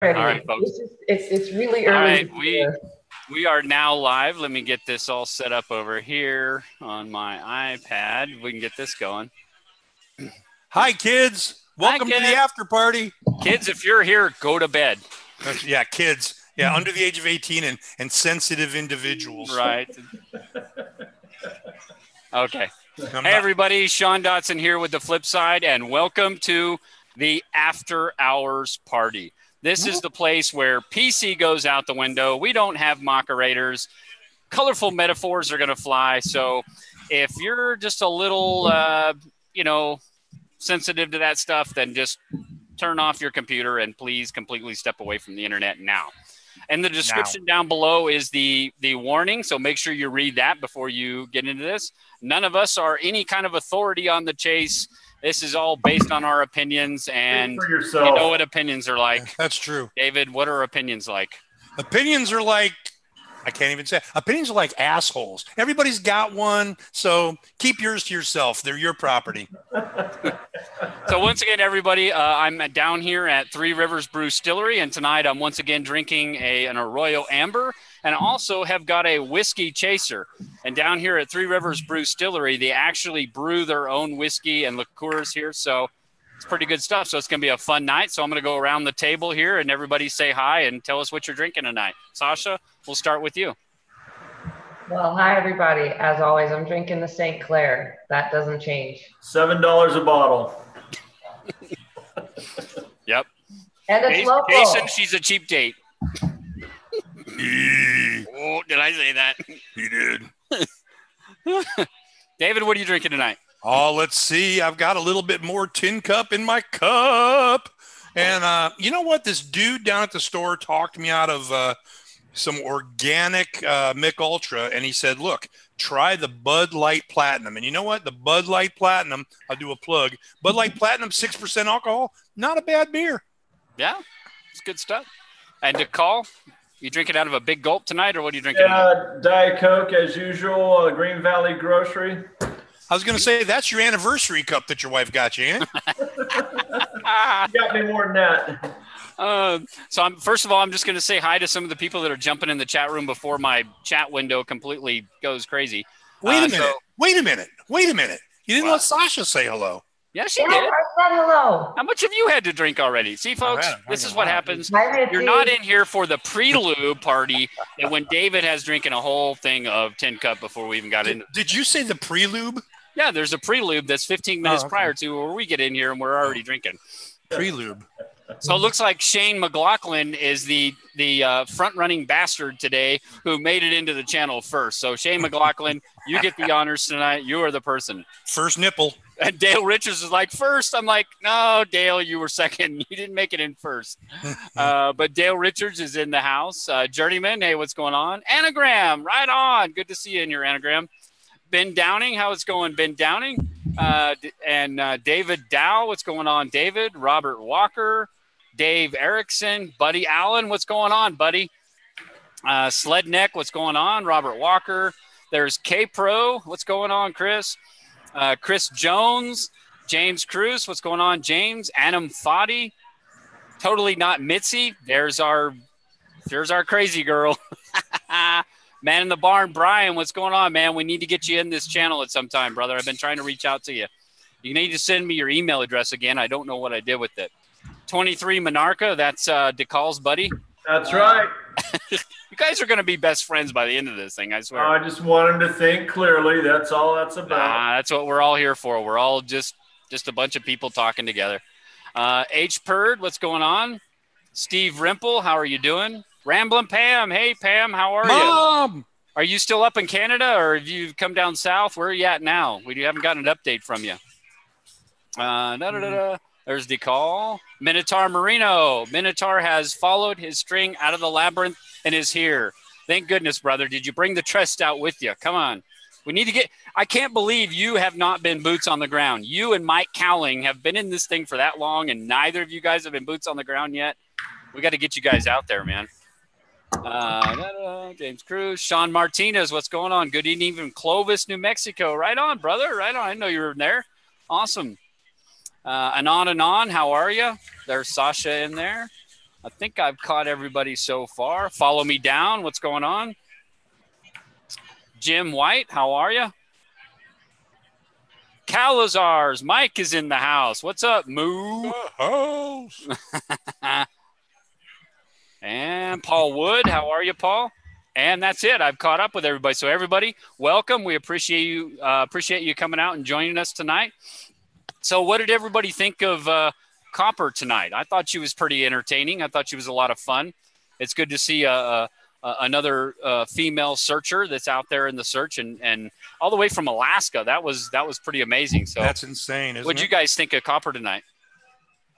Ready. All right, folks. It's really All early. right, we are now live. Let me get this all set up over here on my iPad. We can get this going. Hi, kids. Welcome to the after party. Kids, if you're here, go to bed. Yeah, kids. Yeah, under the age of 18 and sensitive individuals. Right. Okay. Hey, everybody. Sean Dotson here with The Flip Side, and welcome to the After Hours Party. This is the place where PC goes out the window. We don't have Mockerators. Colorful metaphors are going to fly. So if you're just a little, sensitive to that stuff, then just turn off your computer and please completely step away from the internet now. And the description down below is the warning. So make sure you read that before you get into this. None of us are any kind of authority on the chase. This is all based on our opinions, and you know what opinions are like. That's true. David, what are opinions like? Opinions are like, I can't even say. Opinions are like assholes. Everybody's got one, so keep yours to yourself. They're your property. So once again, everybody, I'm down here at Three Rivers Brewstillery, and tonight I'm once again drinking an Arroyo Amber, and I also have got a whiskey chaser. And down here at Three Rivers Brewstillery, they actually brew their own whiskey and liqueurs here, so it's pretty good stuff. So it's going to be a fun night. So I'm going to go around the table here, and everybody say hi and tell us what you're drinking tonight. Sasha, we'll start with you. Well, hi, everybody. As always, I'm drinking the St. Clair. That doesn't change. $7 a bottle. Yep. And it's local. Jason, she's a cheap date. Oh, did I say that? He did. David, what are you drinking tonight? Oh, let's see. I've got a little bit more tin cup in my cup. And you know what? This dude down at the store talked me out of some organic Mick Ultra. And he said, look, try the Bud Light Platinum. And you know what? The Bud Light Platinum, I'll do a plug. Bud Light Platinum, 6% alcohol. Not a bad beer. Yeah, it's good stuff. And to call, you drinking out of a big gulp tonight, or what are you drinking? Diet Coke as usual, Green Valley Grocery. I was going to say, that's your anniversary cup that your wife got you, ain't it? You got me more than that. So first of all, I'm just going to say hi to some of the people that are jumping in the chat room before my chat window completely goes crazy. Wait a minute. You didn't let Sasha say hello. Yeah, she did. I said hello. How much have you had to drink already? See, folks, this is what happens. You're not in here for the prelude party and when David has drinking a whole thing of tin cup before we even got into it. Did you say the prelude? Yeah, there's a prelude that's 15 minutes prior to where we get in here and we're already drinking. Prelude. So it looks like Shane McLaughlin is the front-running bastard today who made it into the channel first. So Shane McLaughlin, you get the honors tonight. You are the person. First nipple. And Dale Richards is like first. I'm like, no, Dale, you were second. You didn't make it in first. But Dale Richards is in the house. Journeyman, hey, what's going on? Anagram, right on. Good to see you in your Anagram. Ben Downing, how it's going, Ben Downing? And David Dow, what's going on, David? Robert Walker, Dave Erickson, Buddy Allen, what's going on, buddy? Sledneck, what's going on? Robert Walker. There's K-Pro, what's going on, Chris? Chris Jones, James Cruz, what's going on, James? Anam Fadi, totally not Mitzi. There's our crazy girl. Man in the barn, Brian, what's going on, man? We need to get you in this channel at some time, brother. I've been trying to reach out to you. You need to send me your email address again. I don't know what I did with it. 23 Monarcha, that's DeCall's buddy. That's right. You guys are going to be best friends by the end of this thing, I swear. I just want him to think clearly. That's all that's about. That's what we're all here for. We're all just a bunch of people talking together. H. Purd, what's going on? Steve Rimple, how are you doing? Ramblin' Pam, hey Pam, how are you? Mom! Are you still up in Canada, or have you come down south? Where are you at now? We haven't gotten an update from you. There's DeCall. Minotaur Marino. Minotaur has followed his string out of the labyrinth and is here. Thank goodness, brother. Did you bring the trust out with you? Come on. We need to get – I can't believe you have not been boots on the ground. You and Mike Cowling have been in this thing for that long, and neither of you guys have been boots on the ground yet. We got to get you guys out there, man. James Cruz. Sean Martinez, what's going on? Good evening from Clovis, New Mexico. Right on, brother. Right on. I didn't know you were there. Awesome. Anon, how are you? There's Sasha in there. I think I've caught everybody so far. Follow me down. What's going on? Jim White, how are you? Calazars, Mike is in the house. What's up, Moo? House. And Paul Wood, how are you, Paul? And that's it. I've caught up with everybody. So everybody, welcome. We appreciate you coming out and joining us tonight. So what did everybody think of Copper tonight? I thought she was pretty entertaining. I thought she was a lot of fun. It's good to see another female searcher that's out there in the search, and all the way from Alaska. That was pretty amazing. So that's insane. What'd you guys think of Copper tonight?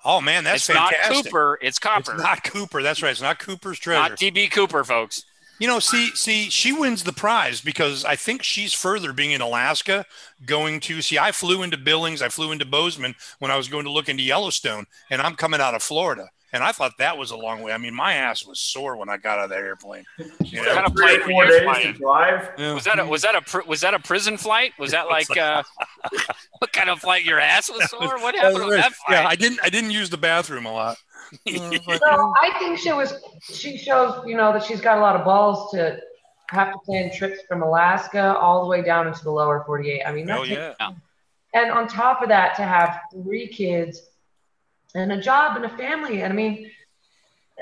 Oh man, that's fantastic. It's not Cooper, it's Copper. It's not Cooper. That's right. It's not Cooper's treasure. Not TB Cooper, folks. You know, see, she wins the prize because I think she's further being in Alaska I flew into Billings, I flew into Bozeman when I was going to look into Yellowstone, and I'm coming out of Florida. And I thought that was a long way. I mean, my ass was sore when I got out of the airplane. You know? What kind of plane were you flying? Yeah. Was that a prison flight? Was that like what kind of flight? Your ass was sore? What happened with that flight? Yeah, I didn't use the bathroom a lot. So I think she shows, that she's got a lot of balls to have to plan trips from Alaska all the way down into the lower 48. I mean, that's and on top of that, to have 3 kids and a job and a family. And I mean,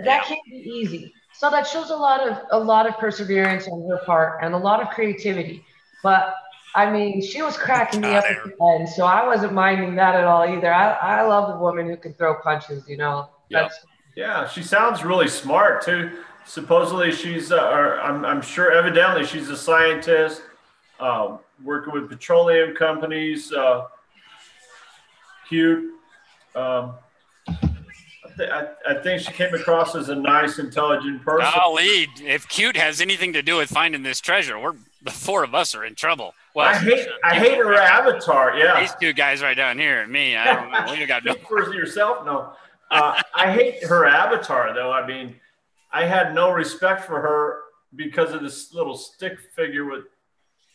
that can't be easy. So that shows a lot of perseverance on her part and a lot of creativity. But I mean, she was cracking me up at the end, so I wasn't minding that at all either. I love a woman who can throw punches, Yeah, she sounds really smart too. Supposedly she's, I'm sure evidently she's a scientist, working with petroleum companies, cute. I think she came across as a nice, intelligent person. Golly, if cute has anything to do with finding this treasure, the 4 of us are in trouble. Well, I hate her avatar. Yeah, these 2 guys right down here, and me. I don't know. You got no for yourself. No, I hate her avatar though. I mean, I had no respect for her because of this little stick figure with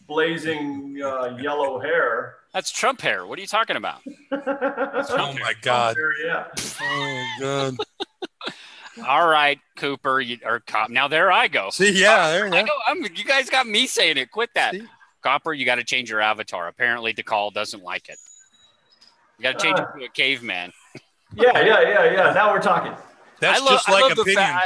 blazing yellow hair. That's Trump hair. What are you talking about? Oh my God. Yeah. Oh God. All right, Cooper, or Cop. Now there I go. See, yeah, there you go. You guys got me saying it. Quit that. See? Copper, you got to change your avatar. Apparently, DeCall doesn't like it. You got to change it to a caveman. Yeah. Now we're talking. That's just like opinion.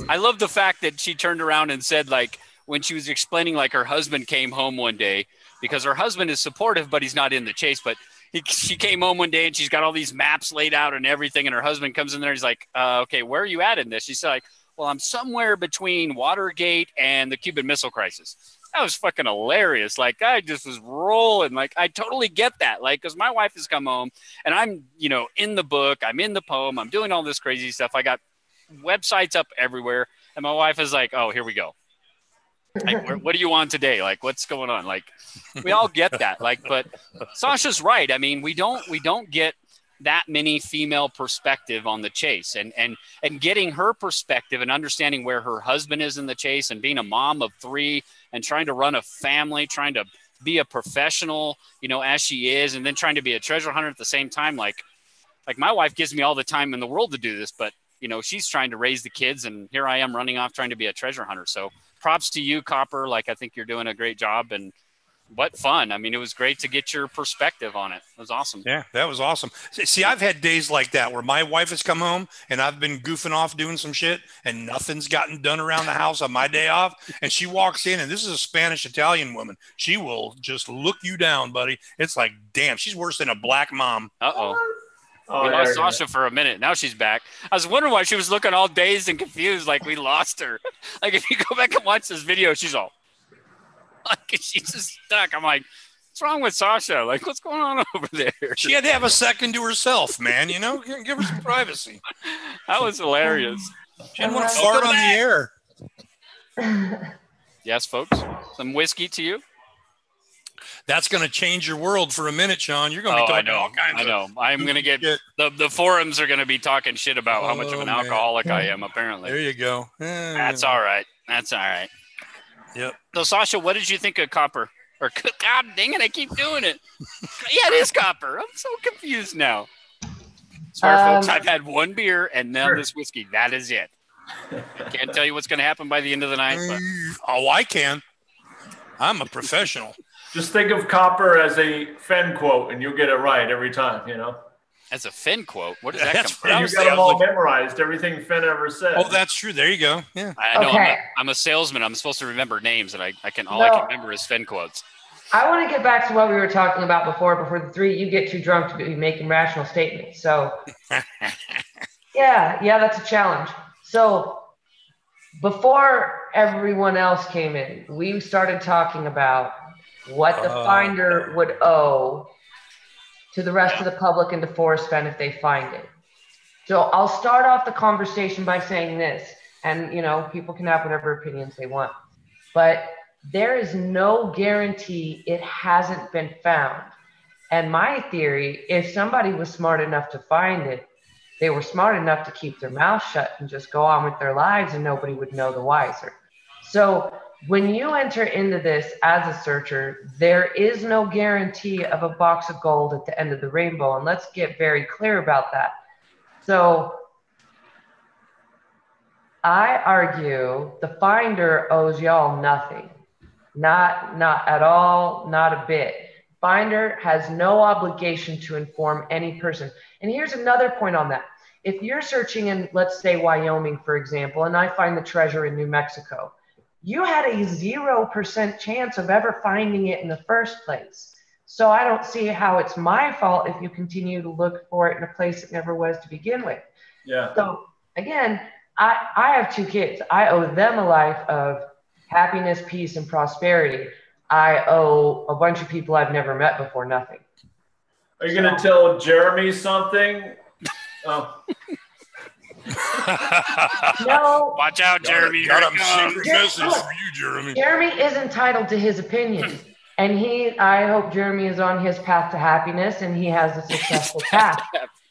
I love the fact that she turned around and said, like, when she was explaining, like, her husband came home one day because her husband is supportive, but he's not in the chase. But she came home one day and she's got all these maps laid out and everything. And her husband comes in there. And he's like, okay, where are you at in this? She's like, well, I'm somewhere between Watergate and the Cuban Missile Crisis. That was fucking hilarious. Like, I just was rolling. Like, I totally get that. Like, because my wife has come home and I'm, in the book, I'm in the poem, I'm doing all this crazy stuff. I got websites up everywhere. And my wife is like, oh, here we go. Like, what do you want today? Like, what's going on? Like, we all get that. Like, but Sasha's right. I mean, we don't get that many female perspective on the chase, and getting her perspective and understanding where her husband is in the chase, and being a mom of 3 and trying to run a family, trying to be a professional, as she is, and then trying to be a treasure hunter at the same time. Like my wife gives me all the time in the world to do this, but she's trying to raise the kids, and here I am running off trying to be a treasure hunter. So props to you, Copper. Like, I think you're doing a great job, and what fun. I mean, it was great to get your perspective on it. It was awesome. Yeah, that was awesome. See, I've had days like that where my wife has come home and I've been goofing off doing some shit and nothing's gotten done around the house on my day off. And she walks in, and this is a Spanish-Italian woman. She will just look you down, buddy. It's like, damn, she's worse than a black mom. Uh-oh. We lost Sasha for a minute. Now she's back. I was wondering why she was looking all dazed and confused, like we lost her. Like, if you go back and watch this video, she's all like, she's just stuck. I'm like, what's wrong with Sasha? Like, what's going on over there? She had to have a second to herself, man. Give her some privacy. That was hilarious. She didn't want to fart on the air. Yes, folks. Some whiskey to you. That's going to change your world for a minute, Sean. You're going to be talking all kinds of. I know. I'm going to get the forums are going to be talking shit about how much of an alcoholic I am. Apparently. There you go. That's all right. Yep. So, Sasha, what did you think of Copper? Or, God dang it, I keep doing it. Yeah, it is Copper. I'm so confused now. Smart folks, I've had one beer and now this whiskey. That is it. Can't tell you what's going to happen by the end of the night. But. Oh, I can. I'm a professional. Just think of copper as a Fenn quote, and you'll get it right every time, you know? As a Fenn quote? What does that come from? You got them all memorized, everything Fenn ever said. Oh, that's true. There you go. Yeah. I know. I'm a salesman. I'm supposed to remember names, and I can remember is Fenn quotes. I want to get back to what we were talking about before the three, you get too drunk to be making rational statements. So, yeah, that's a challenge. So, before everyone else came in, we started talking about what the finder would owe to the rest of the public and to Forrest Fenn if they find it. So I'll start off the conversation by saying this, and people can have whatever opinions they want, but there is no guarantee it hasn't been found. And my theory, if somebody was smart enough to find it, they were smart enough to keep their mouth shut and just go on with their lives and nobody would know the wiser. So when you enter into this as a searcher, there is no guarantee of a box of gold at the end of the rainbow. And let's get very clear about that. So I argue the finder owes y'all nothing. Not at all, not a bit. Finder has no obligation to inform any person. And here's another point on that. If you're searching in, let's say, Wyoming, for example, and I find the treasure in New Mexico, you had a 0% chance of ever finding it in the first place. So I don't see how it's my fault if you continue to look for it in a place it never was to begin with. Yeah. So again, I have 2 kids. I owe them a life of happiness, peace, and prosperity. I owe a bunch of people I've never met before nothing. Are you going to tell Jeremy something? Oh. No. Watch out, Jeremy. Got a secret message for you, Jeremy. Jeremy is entitled to his opinion. And I hope Jeremy is on his path to happiness and he has a successful path.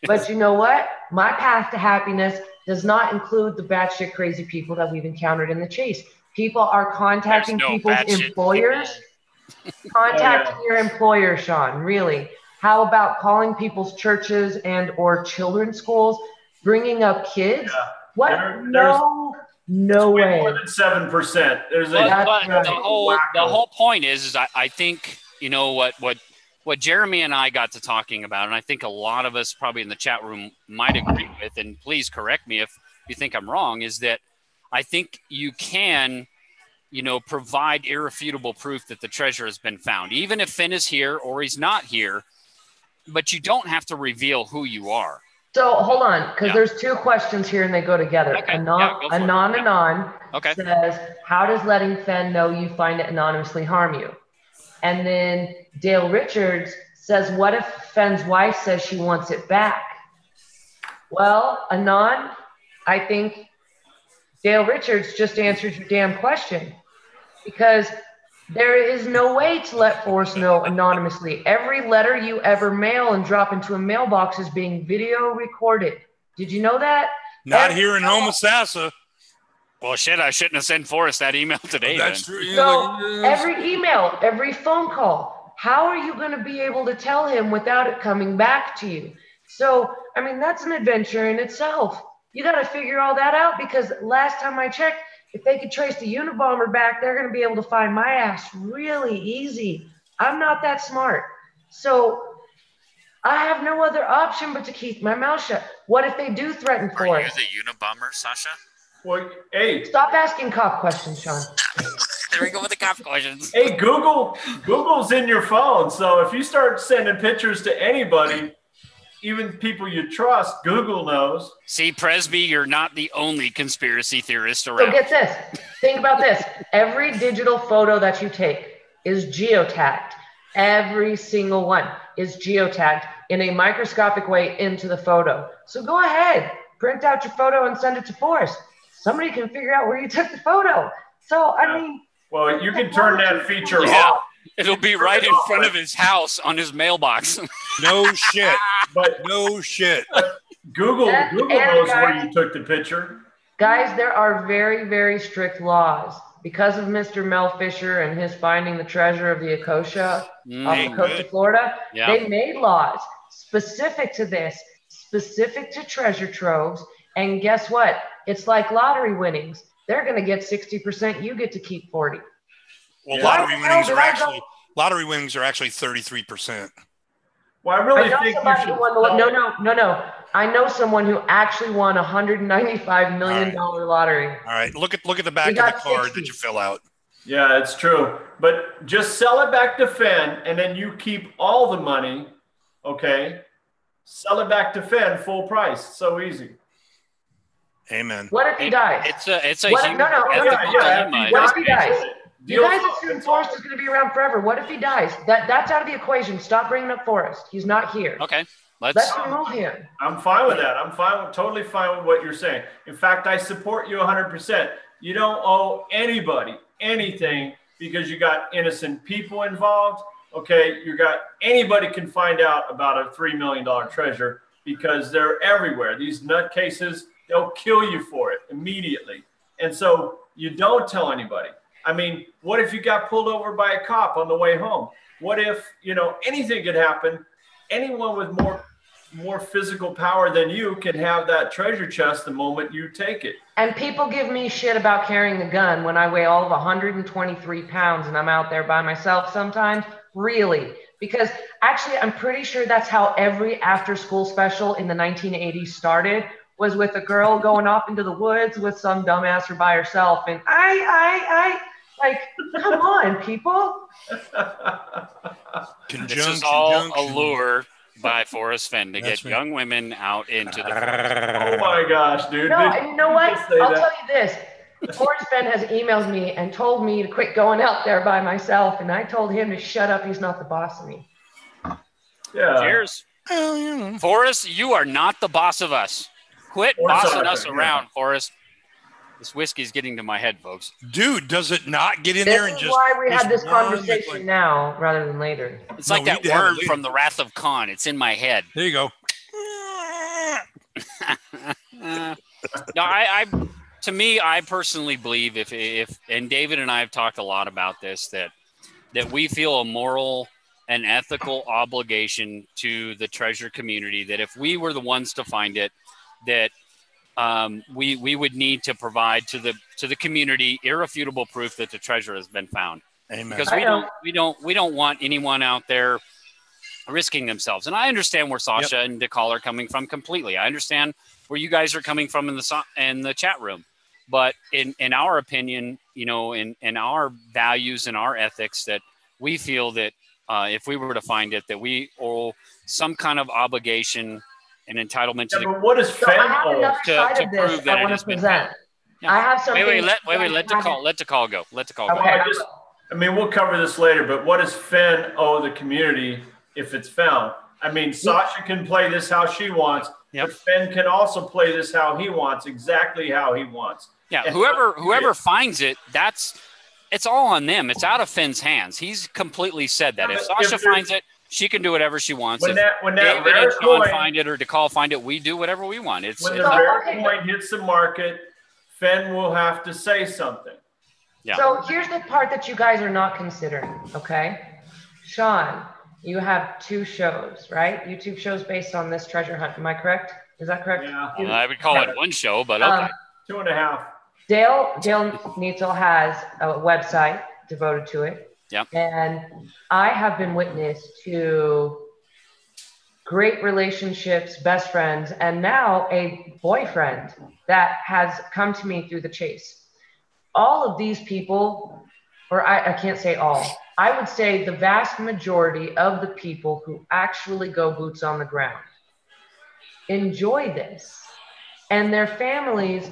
But you know what? My path to happiness does not include the batshit crazy people that we've encountered in the chase. People are contacting people's employers. Contacting your employer, Sean, really. How about calling people's churches and or children's schools, bringing up kids? Yeah. What? No way. More than 7%. The whole point is I think, what Jeremy and I got to talking about, and I think a lot of us probably in the chat room might agree with, and please correct me if you think I'm wrong, is that I think you can, provide irrefutable proof that the treasure has been found, even if Fenn is here or he's not here, but you don't have to reveal who you are. So hold on, because there's 2 questions here and they go together. Okay. Anon says, how does letting Fenn know you find it anonymously harm you? And then Dale Richards says, what if Fenn's wife says she wants it back? Well, Anon, I think Dale Richards just answered your damn question, because there is no way to let Forrest know anonymously. Every letter you ever mail and drop into a mailbox is being video recorded. Did you know that? Not here in Homosassa. Well, shit, I shouldn't have sent Forrest that email today. That's true. So every email, every phone call, how are you going to be able to tell him without it coming back to you? So, I mean, that's an adventure in itself. You got to figure all that out, because last time I checked, if they could trace the Unabomber back, they're going to be able to find my ass really easy. I'm not that smart. So I have no other option but to keep my mouth shut. What if they do threaten for it? Are you the Unabomber, Sasha? Well, hey. Stop asking cop questions, Sean. There we go with the cop questions. Hey, Google's in your phone. So if you start sending pictures to anybody, even people you trust, Google knows. See, Presby, you're not the only conspiracy theorist around. So get this. Think about this. Every digital photo that you take is geotagged. Every single one is geotagged in a microscopic way into the photo. So go ahead, print out your photo and send it to Forrest. Somebody can figure out where you took the photo. So, I mean. Well, you can turn that feature off. It'll be right in front of his house on his mailbox. No shit. But no shit. Google knows where you took the picture. Guys, there are very, very strict laws. Because of Mr. Mel Fisher and his finding the treasure of the Acacia off the coast of Florida, they made laws specific to this. specific to treasure troves. And guess what? It's like lottery winnings. They're going to get 60%. You get to keep 40. Well, lottery winnings are actually 33%. Well, I really think you should. No. I know someone who actually won $195 million lottery. All right. Look at the back of the card that you fill out. Yeah, it's true. But just sell it back to Fenn, and then you keep all the money. Okay. Sell it back to Fenn full price. So easy. Amen. What if he dies? It's a huge ethical dilemma. What if he dies? You guys assume Forrest is going to be around forever. What if he dies? That's out of the equation. Stop bringing up Forrest. He's not here. Okay. Let's remove him. I'm fine with that. Totally fine with what you're saying. In fact, I support you 100%. You don't owe anybody anything because you got innocent people involved. Okay. Anybody can find out about a $3 million treasure because they're everywhere. These nutcases, they'll kill you for it immediately. And so you don't tell anybody. I mean, what if you got pulled over by a cop on the way home? What if, anything could happen? Anyone with more physical power than you can have that treasure chest the moment you take it. And people give me shit about carrying a gun when I weigh all of 123 pounds and I'm out there by myself sometimes. Really? Because actually, I'm pretty sure that's how every after-school special in the 1980s started, was with a girl going off into the woods with some dumbasser by herself. And like, come on, people. This is all a lure by Forrest Fenn to get young women out into the forest. Oh my gosh, dude. No, and you know what? I'll tell you this. Forrest Fenn has emailed me and told me to quit going out there by myself. And I told him to shut up. He's not the boss of me. Yeah. Cheers. Forrest, you are not the boss of us. Quit bossing us around, Forrest. This whiskey's getting to my head, folks. Dude, does it not get in there and just... This is why we had this conversation now rather than later. It's like that worm from the Wrath of Khan. It's in my head. There you go. No, to me, I personally believe and David and I have talked a lot about this, that we feel a moral and ethical obligation to the treasure community, that if we were the ones to find it, that we would need to provide to the community irrefutable proof that the treasure has been found. Amen. Because we don't want anyone out there risking themselves. And I understand where Sasha and DeCall are coming from completely. I understand where you guys are coming from in the chat room. But in our opinion, in our values and our ethics, that we feel that if we were to find it, that we owe some kind of obligation and entitlement to but what is Fenn to prove that it has been found. Yeah. I have something. Wait. Let DeCall go. Okay. We'll cover this later, but what does Fenn owe the community if it's found? I mean, Sasha can play this how she wants, but Fenn can also play this how he wants, exactly how he wants. Yeah, and whoever finds it, it's all on them. It's out of Fenn's hands. He's completely said that. If Sasha finds it, she can do whatever she wants. When that David rare and Sean coin, find it or DeCall find it, we do whatever we want. When the rare coin hits the market, Fenn will have to say something. Yeah. So here's the part that you guys are not considering, okay? Sean, you have 2 shows, right? YouTube shows based on this treasure hunt. Am I correct? Is that correct? Yeah. I would call it one show, but okay. 2.5. Dale Neitzel has a website devoted to it. Yep. And I have been witness to great relationships, best friends, and now a boyfriend that has come to me through the chase. All of these people, or I can't say all, I would say the vast majority of the people who actually go boots on the ground enjoy this. And their families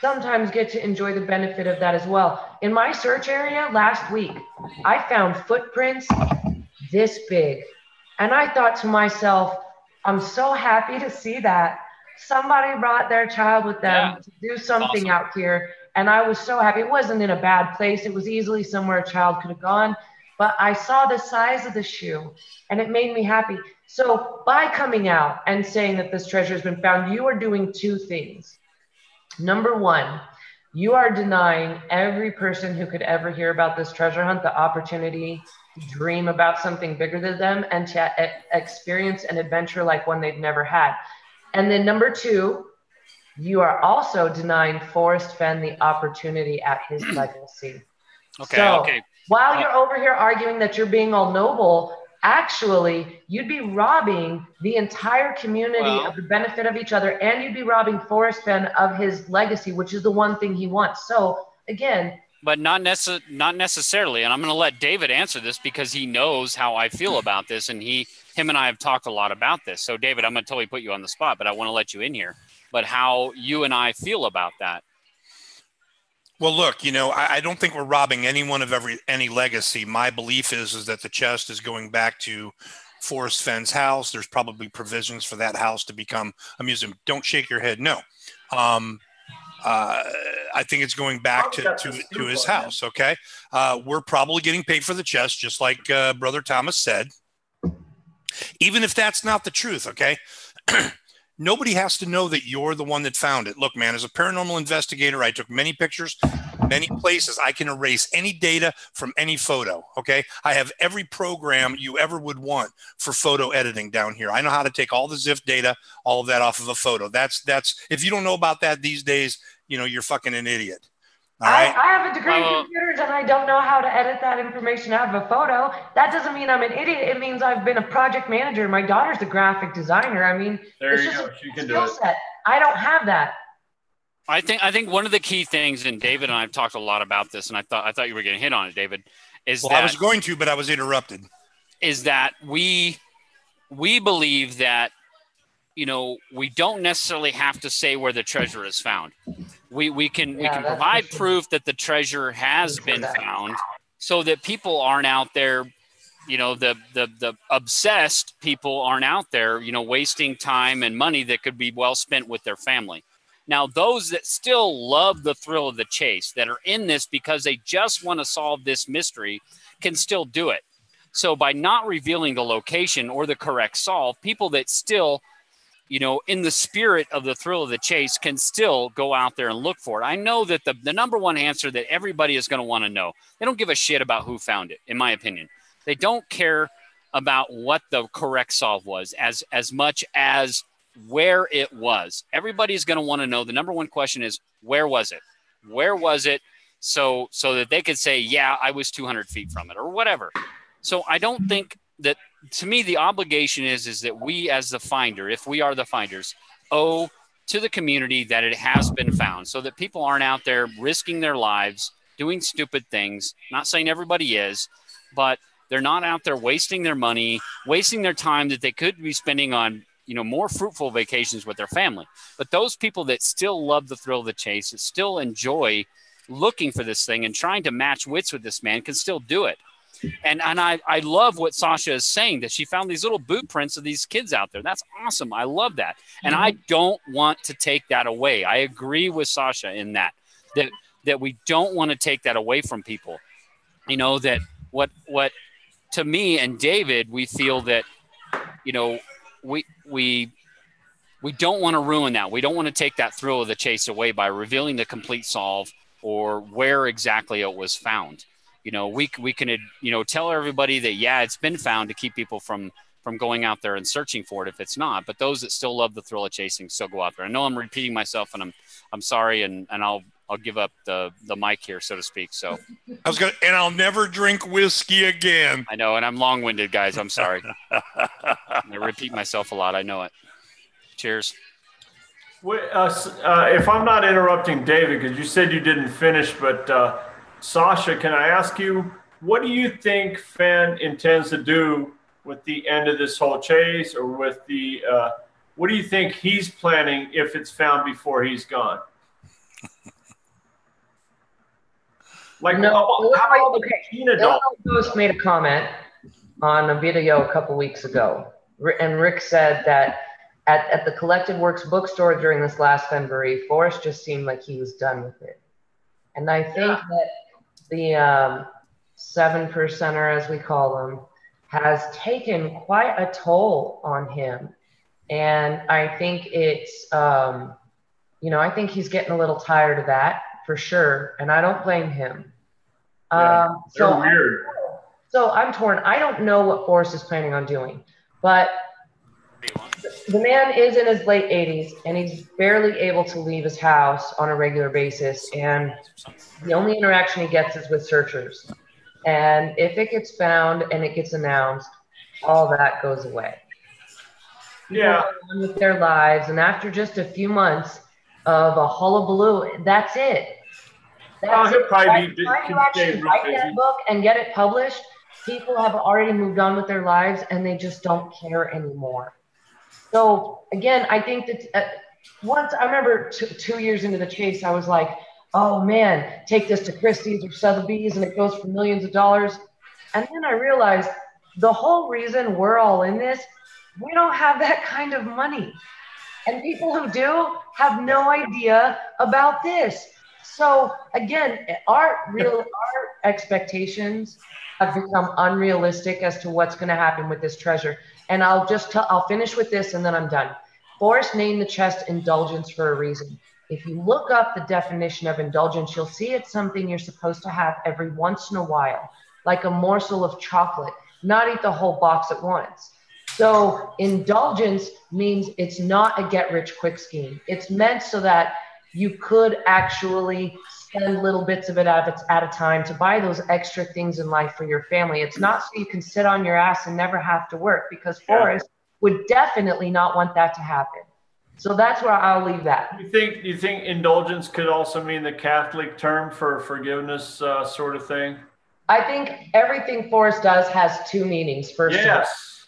sometimes get to enjoy the benefit of that as well. In my search area last week, I found footprints this big. And I thought to myself, I'm so happy to see that. Somebody brought their child with them to do something out here. And I was so happy. It wasn't in a bad place. It was easily somewhere a child could have gone. But I saw the size of the shoe and it made me happy. So by coming out and saying that this treasure has been found, you are doing 2 things. Number 1, you are denying every person who could ever hear about this treasure hunt the opportunity to dream about something bigger than them and to experience an adventure like one they've never had. And then number 2, you are also denying Forrest Fenn the opportunity at his legacy. Okay. While you're over here arguing that you're being all noble, actually, you'd be robbing the entire community of the benefit of each other, and you'd be robbing Forrest Fenn of his legacy, which is the one thing he wants. So, again... But not necessarily, and I'm going to let David answer this because he knows how I feel about this, and him and I have talked a lot about this. So, David, I'm going to totally put you on the spot, but I want to let you in here. But how you and I feel about that. Well, look, I don't think we're robbing anyone of any legacy. My belief is that the chest is going back to Forrest Fenn's house. There's probably provisions for that house to become a museum. Don't shake your head. No. I think it's going back to his house. Okay. We're probably getting paid for the chest, just like Brother Thomas said. Even if that's not the truth. Okay. Nobody has to know that you're the one that found it. Look, man, as a paranormal investigator, I took many pictures, many places. I can erase any data from any photo. Okay. I have every program you ever would want for photo editing down here. I know how to take all the ZIF data, all of that off of a photo. That's if you don't know about that these days, you're fucking an idiot. All right? I have a degree in computers and I don't know how to edit that information out of a photo. That doesn't mean I'm an idiot. It means I've been a project manager. My daughter's a graphic designer. I mean, it's just a skill set. I don't have that. I think one of the key things, and David and I have talked a lot about this, and I thought you were going to hit on it, David, is that I was going to, but I was interrupted. Is that we believe that we don't necessarily have to say where the treasure is found. We can provide proof that the treasure has been found, so that people aren't out there, the obsessed people aren't out there, wasting time and money that could be well spent with their family. Now, those that still love the thrill of the chase, that are in this because they just want to solve this mystery, can still do it. So by not revealing the location or the correct solve, people that still, in the spirit of the thrill of the chase, can still go out there and look for it. I know that the number one answer that everybody is going to want to know, they don't give a shit about who found it, in my opinion. They don't care about what the correct solve was as much as where it was. Everybody's going to want to know. The number one question is, where was it? Where was it? So that they could say, yeah, I was 200 feet from it or whatever. So I don't think that, to me, the obligation is that we, as the finder, if we are the finders, owe to the community that it has been found, so that people aren't out there risking their lives, doing stupid things. Not saying everybody is, but they're not out there wasting their money, wasting their time that they could be spending on, more fruitful vacations with their family. But those people that still love the thrill of the chase, that still enjoy looking for this thing and trying to match wits with this man, can still do it. And I love what Sasha is saying, that she found these little boot prints of these kids out there. That's awesome. I love that. And I don't want to take that away. I agree with Sasha in that we don't want to take that away from people. That what to me and David, we feel that, we don't want to ruin that. We don't want to take that thrill of the chase away by revealing the complete solve or where exactly it was found. We can, tell everybody that, yeah, it's been found, to keep people from going out there and searching for it if it's not. But those that still love the thrill of chasing still go out there. I know I'm repeating myself, and I'm sorry, and I'll give up the mic here, so to speak. So and I'll never drink whiskey again. I know, and I'm long-winded, guys. I'm sorry. I repeat myself a lot. I know it. Cheers. If I'm not interrupting David, because you said you didn't finish, but Sasha, can I ask you, what do you think Fenn intends to do with the end of this whole chase, or with what do you think he's planning if it's found before he's gone? Illinois Post made a comment on a video a couple weeks ago, and Rick said that at the Collected Works bookstore during this last February, Forrest just seemed like he was done with it. And I think that the 7%er, as we call them, has taken quite a toll on him. And I think it's, I think he's getting a little tired of that, for sure. And I don't blame him. They're weird. So I'm torn. I don't know what Forrest is planning on doing, but The man is in his late 80s, and he's barely able to leave his house on a regular basis. And the only interaction he gets is with searchers. And if it gets found and it gets announced, all that goes away. People go on with their lives, and after just a few months of a hullabaloo, that's it. That's it. By the time you actually write that book and get it published, people have already moved on with their lives, and they just don't care anymore. So again, I think that once I remember 2 years into the chase, I was like, oh man, take this to Christie's or Sotheby's and it goes for millions of dollars. And then I realized the whole reason we're all in this, we don't have that kind of money. And people who do have no idea about this. So again, our expectations have become unrealistic as to what's going to happen with this treasure. And I'll finish with this and then I'm done. Forrest named the chest indulgence for a reason. If you look up the definition of indulgence, you'll see it's something you're supposed to have every once in a while, like a morsel of chocolate, not eat the whole box at once. So indulgence means it's not a get-rich-quick scheme. It's meant so that you could actually spend little bits of it at a time to buy those extra things in life for your family. It's not so you can sit on your ass and never have to work, because Forrest would definitely not want that to happen. So that's where I'll leave that. You think indulgence could also mean the Catholic term for forgiveness sort of thing? I think everything Forrest does has two meanings, first of all.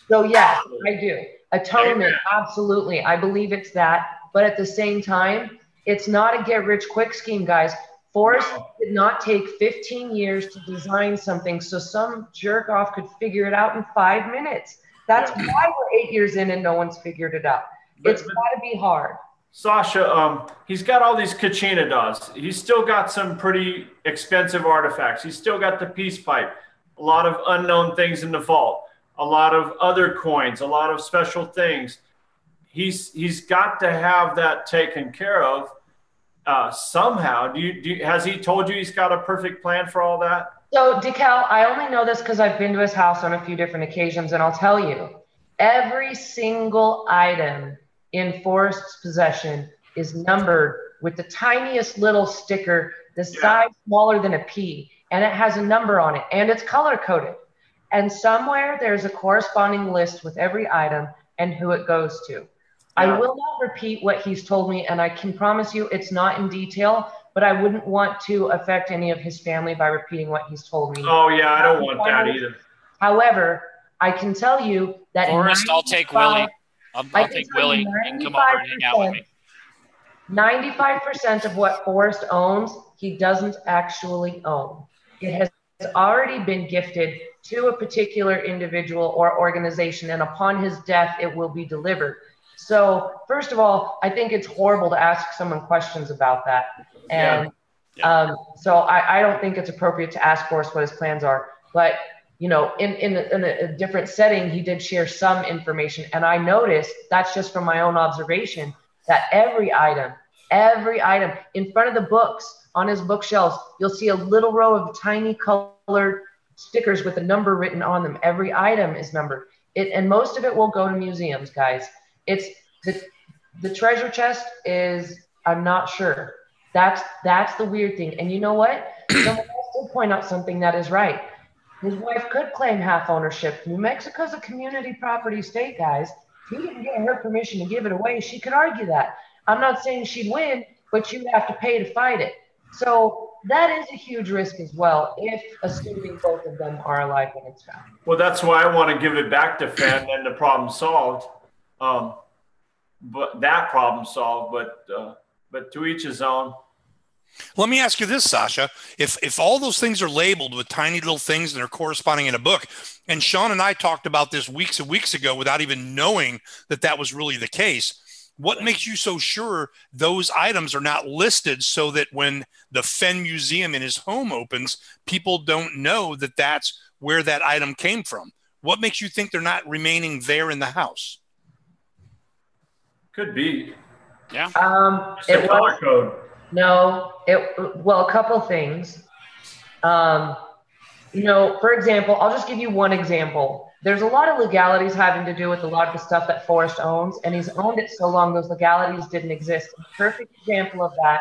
So yes, I do. Atonement, absolutely. I believe it's that. But at the same time, it's not a get-rich-quick scheme, guys. Forrest did not take 15 years to design something so some jerk-off could figure it out in 5 minutes. That's why we're 8 years in and no one's figured it out. It's got to be hard. Sasha, he's got all these Kachina dolls. He's still got some pretty expensive artifacts. He's still got the peace pipe, a lot of unknown things in the vault, a lot of other coins, a lot of special things. He's got to have that taken care of somehow. Has he told you he's got a perfect plan for all that? So, DeKal, I only know this because I've been to his house on a few different occasions, and I'll tell you, every single item in Forrest's possession is numbered with the tiniest little sticker, the size smaller than a pea, and it has a number on it, and it's color-coded. And somewhere there's a corresponding list with every item and who it goes to. I will not repeat what he's told me, and I can promise you it's not in detail, but I wouldn't want to affect any of his family by repeating what he's told me. Oh, yeah, I don't want that either. However, I can tell you that Forrest, I'll take Willie. I'll take Willie and come over and hang out with me. 95% of what Forrest owns, he doesn't actually own. It has already been gifted to a particular individual or organization, and upon his death, it will be delivered. So first of all, I think it's horrible to ask someone questions about that. And so I don't think it's appropriate to ask Forrest what his plans are. But, you know, in a different setting, he did share some information. And I noticed, that's just from my own observation, that every item in front of the books, on his bookshelves, you'll see a little row of tiny colored stickers with a number written on them. Every item is numbered. And most of it will go to museums, guys. It's the treasure chest is, I'm not sure. That's the weird thing. And you know what? Someone else did point out something that is right. His wife could claim half ownership. New Mexico's a community property state, guys. If he didn't get her permission to give it away, she could argue that. I'm not saying she'd win, but you'd have to pay to fight it. So that is a huge risk as well, if assuming both of them are alive when it's found. Well, that's why I want to give it back to Fenn and the problem solved. But that problem solved, but to each his own. Let me ask you this, Sasha. If all those things are labeled with tiny little things and are corresponding in a book, and Sean and I talked about this weeks and weeks ago without even knowing that that was really the case, what makes you so sure those items are not listed so that when the Fenn Museum in his home opens, people don't know that that's where that item came from? What makes you think they're not remaining there in the house? Could be. Yeah. It color code. No. Well, a couple things. You know, for example, I'll just give you one example. there's a lot of legalities having to do with a lot of the stuff that Forrest owns, and he's owned it so long those legalities didn't exist. A perfect example of that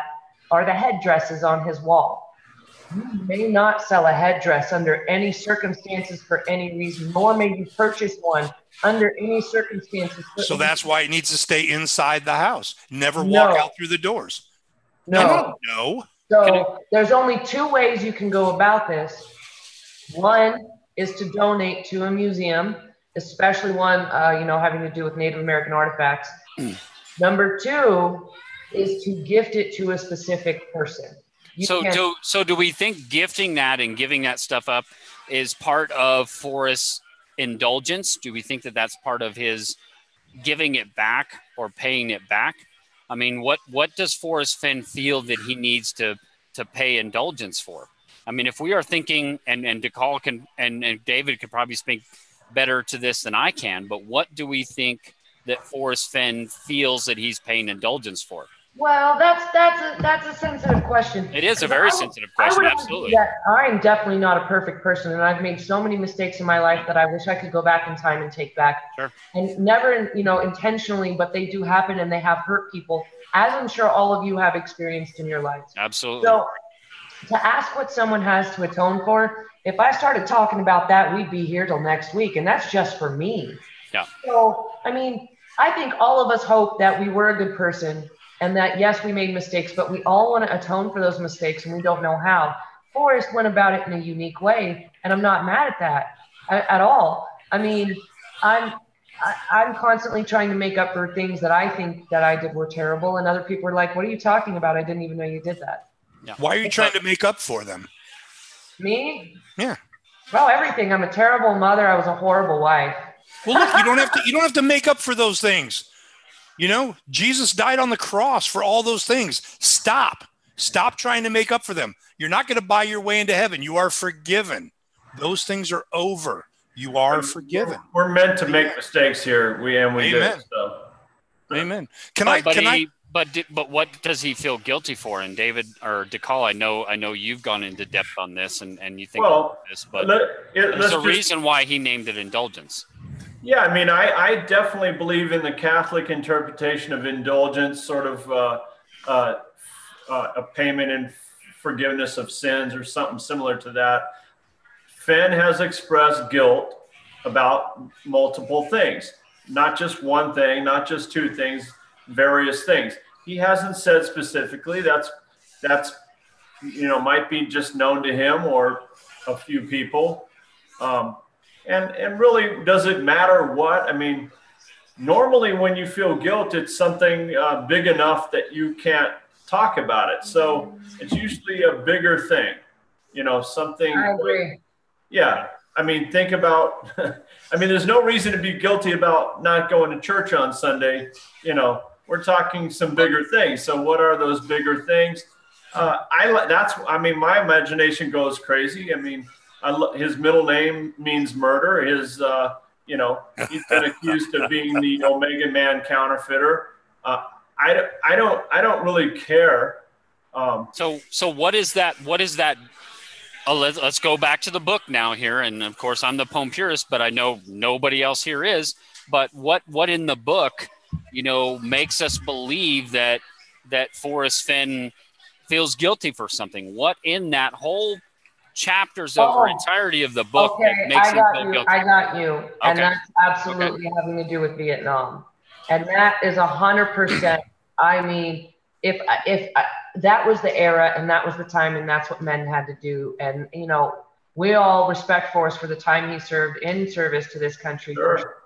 are the headdresses on his wall. You may not sell a headdress under any circumstances for any reason, nor may you purchase one under any circumstances. So that's why it needs to stay inside the house. Never walk out through the doors. No. So there's only 2 ways you can go about this. One is to donate to a museum, especially one, having to do with Native American artifacts. Number 2 is to gift it to a specific person. So do we think gifting that and giving that stuff up is part of Forrest's indulgence? Do we think that that's part of his giving it back or paying it back? I mean, what does Forrest Fenn feel that he needs to pay indulgence for? I mean, if we are thinking, and DeCall can and David could probably speak better to this than I can, but what do we think that Forrest Fenn feels that he's paying indulgence for? Well, that's a sensitive question. It is a very sensitive question, absolutely. I'm definitely not a perfect person, and I've made so many mistakes in my life that I wish I could go back in time and take back. Sure. And never, intentionally, but they do happen, and they have hurt people, as I'm sure all of you have experienced in your lives. Absolutely. So to ask what someone has to atone for, if I started talking about that, we'd be here till next week, and that's just for me. Yeah. So, I mean, I think all of us hope that we were a good person, and that, yes, we made mistakes, but we all want to atone for those mistakes, and we don't know how. Forrest went about it in a unique way, and I'm not mad at that at all. I mean, I'm constantly trying to make up for things that I think that I did were terrible, and other people are like, what are you talking about? I didn't even know you did that. Yeah. Why are you trying to make up for them? Me? Yeah. Well, everything. I'm a terrible mother. I was a horrible wife. Well, look, you don't have to make up for those things. Jesus died on the cross for all those things. Stop trying to make up for them. You're not going to buy your way into heaven. You are forgiven. Those things are over. You are forgiven. We're meant to make mistakes here. We do. So. Amen. But what does he feel guilty for? And David or DeCall, I know you've gone into depth on this and you think about this, but there's a reason why he named it indulgence. Yeah, I mean, I definitely believe in the Catholic interpretation of indulgence, sort of a payment in forgiveness of sins or something similar to that. Fenn has expressed guilt about multiple things, not just one thing, not just 2 things, various things. He hasn't said specifically. That's might be just known to him or a few people. And really, does it matter what? I mean, normally when you feel guilt, it's something big enough that you can't talk about it. So it's usually a bigger thing, something. I agree. Yeah. I mean, think about, there's no reason to be guilty about not going to church on Sunday. We're talking some bigger things. So what are those bigger things? My imagination goes crazy. I mean, his middle name means murder. He's been accused of being the Omega Man counterfeiter. I don't really care. So what is that? What is that? Let's go back to the book now here. And of course I'm the poem purist, but I know nobody else here is, but what in the book, makes us believe that Forrest Fenn feels guilty for something? What in that whole chapters over entirety of the book that makes him feel guilty? I got you. Okay. And that's absolutely having to do with Vietnam. And that is 100%. I mean, if that was the era and that was the time and that's what men had to do. And, we all respect Forrest for the time he served in service to this country. Sure.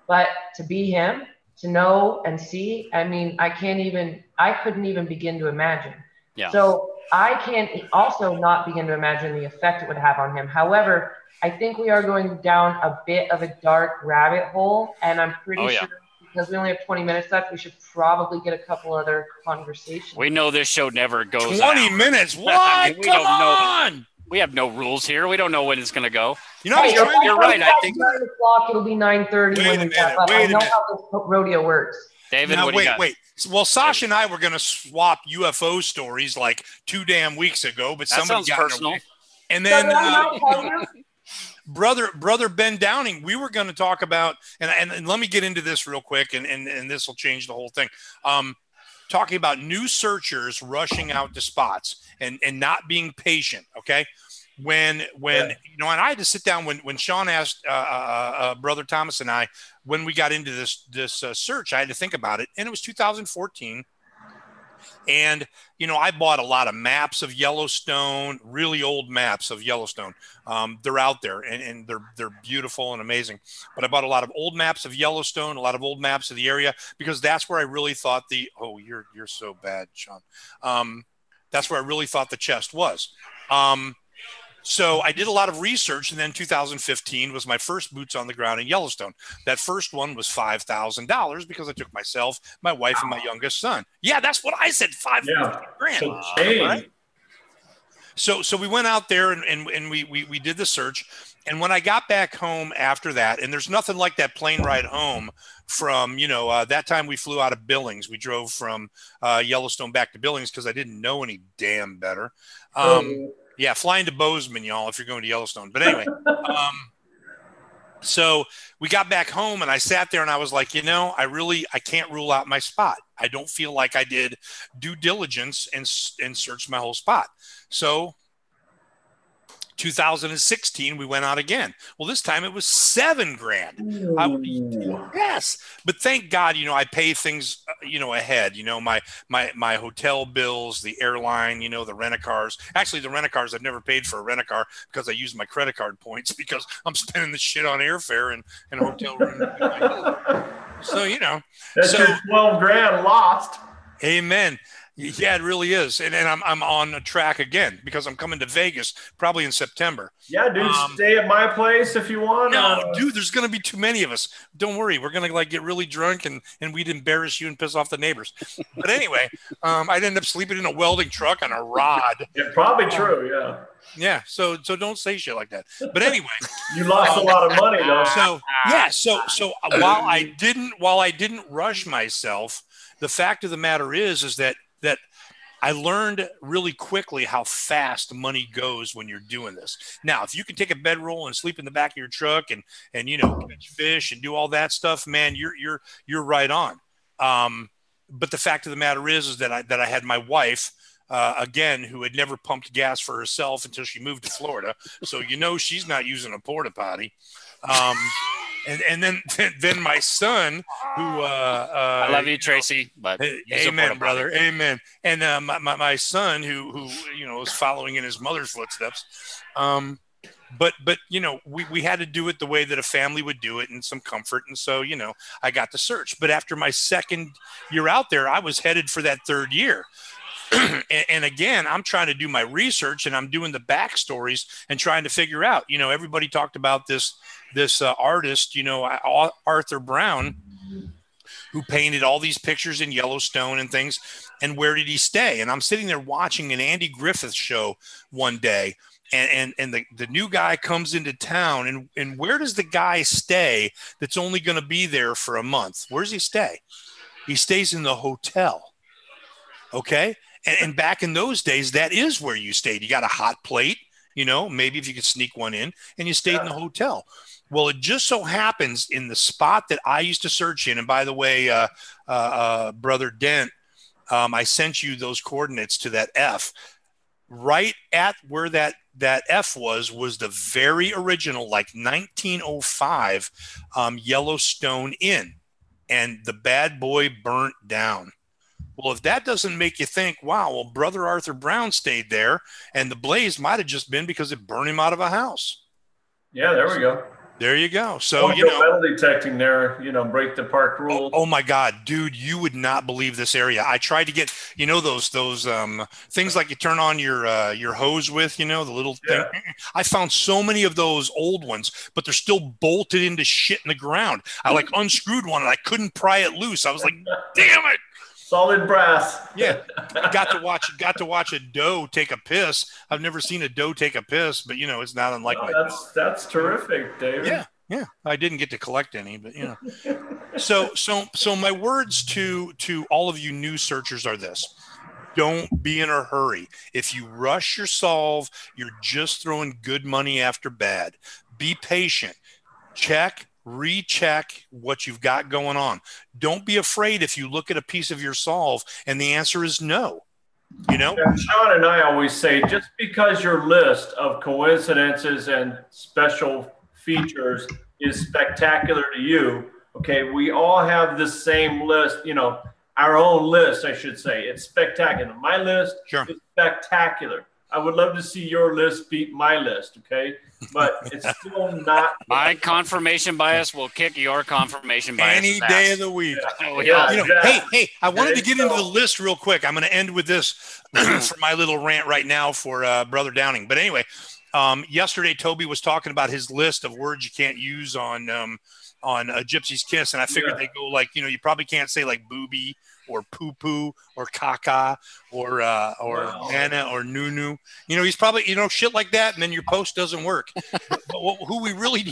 But to be him, to know and see, I mean, I couldn't even begin to imagine. Yeah. So I can't also not begin to imagine the effect it would have on him. However, I think we are going down a bit of a dark rabbit hole, and I'm pretty sure because we only have 20 minutes left, we should probably get a couple other conversations. We know this show never goes 20 minutes? What? Come on! We have no rules here. We don't know when it's going to go. You're right. I think 9 o'clock. It'll be 9:30. Wait a minute. I know how this rodeo works. David, now, what do you got? Wait. Well, Sasha and I were going to swap UFO stories like 2 damn weeks ago, but that somebody sounds got personal. And then, brother Ben Downing, we were going to talk about, and let me get into this real quick, and this will change the whole thing. Talking about new searchers rushing out to spots and not being patient. Okay. When and I had to sit down when Sean asked Brother Thomas and I, when we got into this search, I had to think about it, and it was 2014. And, I bought a lot of maps of Yellowstone, really old maps of Yellowstone. They're out there and they're beautiful and amazing. But I bought a lot of old maps of Yellowstone, a lot of old maps of the area, because that's where I really thought you're so bad, Sean. That's where I really thought the chest was. So I did a lot of research, and then 2015 was my first boots on the ground in Yellowstone. That first one was $5,000 because I took myself, my wife, and my youngest son. Yeah, that's what I said, $5,000. Right? So we went out there and we did the search. And when I got back home after that, and there's nothing like that plane ride home from, that time we flew out of Billings. We drove from Yellowstone back to Billings because I didn't know any damn better. Yeah, flying to Bozeman, y'all, if you're going to Yellowstone. But anyway, so we got back home, and I sat there, and I was like, I can't rule out my spot. I don't feel like I did due diligence and searched my whole spot. So 2016, we went out again. Well, this time it was $7,000. Yes. But thank God, I pay things, ahead, my hotel bills, the airline, the rent-a-cars. Actually, the rent-a-cars, I've never paid for a rent-a-car because I use my credit card points because I'm spending the shit on airfare and hotel room. So, That's your $12,000 lost. Amen. Yeah, it really is. And I'm on a track again because I'm coming to Vegas probably in September. Yeah, dude, stay at my place if you want. No, dude, there's going to be too many of us. Don't worry. We're going to get really drunk and we'd embarrass you and piss off the neighbors. But anyway, I'd end up sleeping in a welding truck on a rod. Yeah, probably true. Yeah. Yeah. So don't say shit like that. But anyway, you lost a lot of money though. So yeah. So while I didn't rush myself, the fact of the matter is that I learned really quickly how fast money goes when you're doing this. Now, if you can take a bedroll and sleep in the back of your truck and catch fish and do all that stuff, man, you're right on. But the fact of the matter is that I had my wife again, who had never pumped gas for herself until she moved to Florida. So she's not using a porta potty. And then my son, who I love you, Tracy. But amen, brother, amen. And my son, who was following in his mother's footsteps. But we had to do it the way that a family would do it, in some comfort. And so I got the search. But after my second year out there, I was headed for that third year. And again, I'm trying to do my research, and I'm doing the backstories and trying to figure out. Everybody talked about this artist, Arthur Brown, who painted all these pictures in Yellowstone and things. And where did he stay? And I'm sitting there watching an Andy Griffith show one day, and the new guy comes into town, and where does the guy stay that's only going to be there for a month? Where does he stay? He stays in the hotel. Okay. And back in those days, that is where you stayed. You got a hot plate, maybe if you could sneak one in, and you stayed in the hotel. Well, it just so happens in the spot that I used to search in. And by the way, Brother Dent, I sent you those coordinates to that F. Right at where that F was the very original, 1905 Yellowstone Inn. And the bad boy burnt down. Well, if that doesn't make you think, wow, well, Brother Arthur Brown stayed there, and the blaze might have just been because it burned him out of a house. Yeah, there we go. There you go. So, metal detecting there, break the park rules. Oh my God, dude, you would not believe this area. I tried to get, those things like you turn on your hose with, the little thing. I found so many of those old ones, but they're still bolted into shit in the ground. I unscrewed one and I couldn't pry it loose. I was like, damn it. Solid brass. Yeah. Got to watch a doe take a piss. I've never seen a doe take a piss, but it's not unlikely. That's terrific, David. Yeah. I didn't get to collect any, but So my words to all of you new searchers are this: don't be in a hurry. If you rush your solve, you're just throwing good money after bad. Be patient. Check, recheck what you've got going on. Don't be afraid if you look at a piece of your solve and the answer is no. You know, Sean and I always say, just because your list of coincidences and special features is spectacular to you, okay, we all have the same list, you know, our own list, I should say. It's spectacular. My list is spectacular. I would love to see your list beat my list, okay? But it's still not. My confirmation bias will kick your confirmation bias any day of the week. Yeah, you know, hey, I wanted to get into the list real quick. I'm going to end with this for my little rant right now for Brother Downing. But anyway, yesterday Toby was talking about his list of words you can't use on a Gypsy's Kiss, and I figured they go like, you know, you probably can't say like booby or poo-poo or caca or nana or nunu. You know, he's probably, you know, shit like that, and then your post doesn't work. but who we really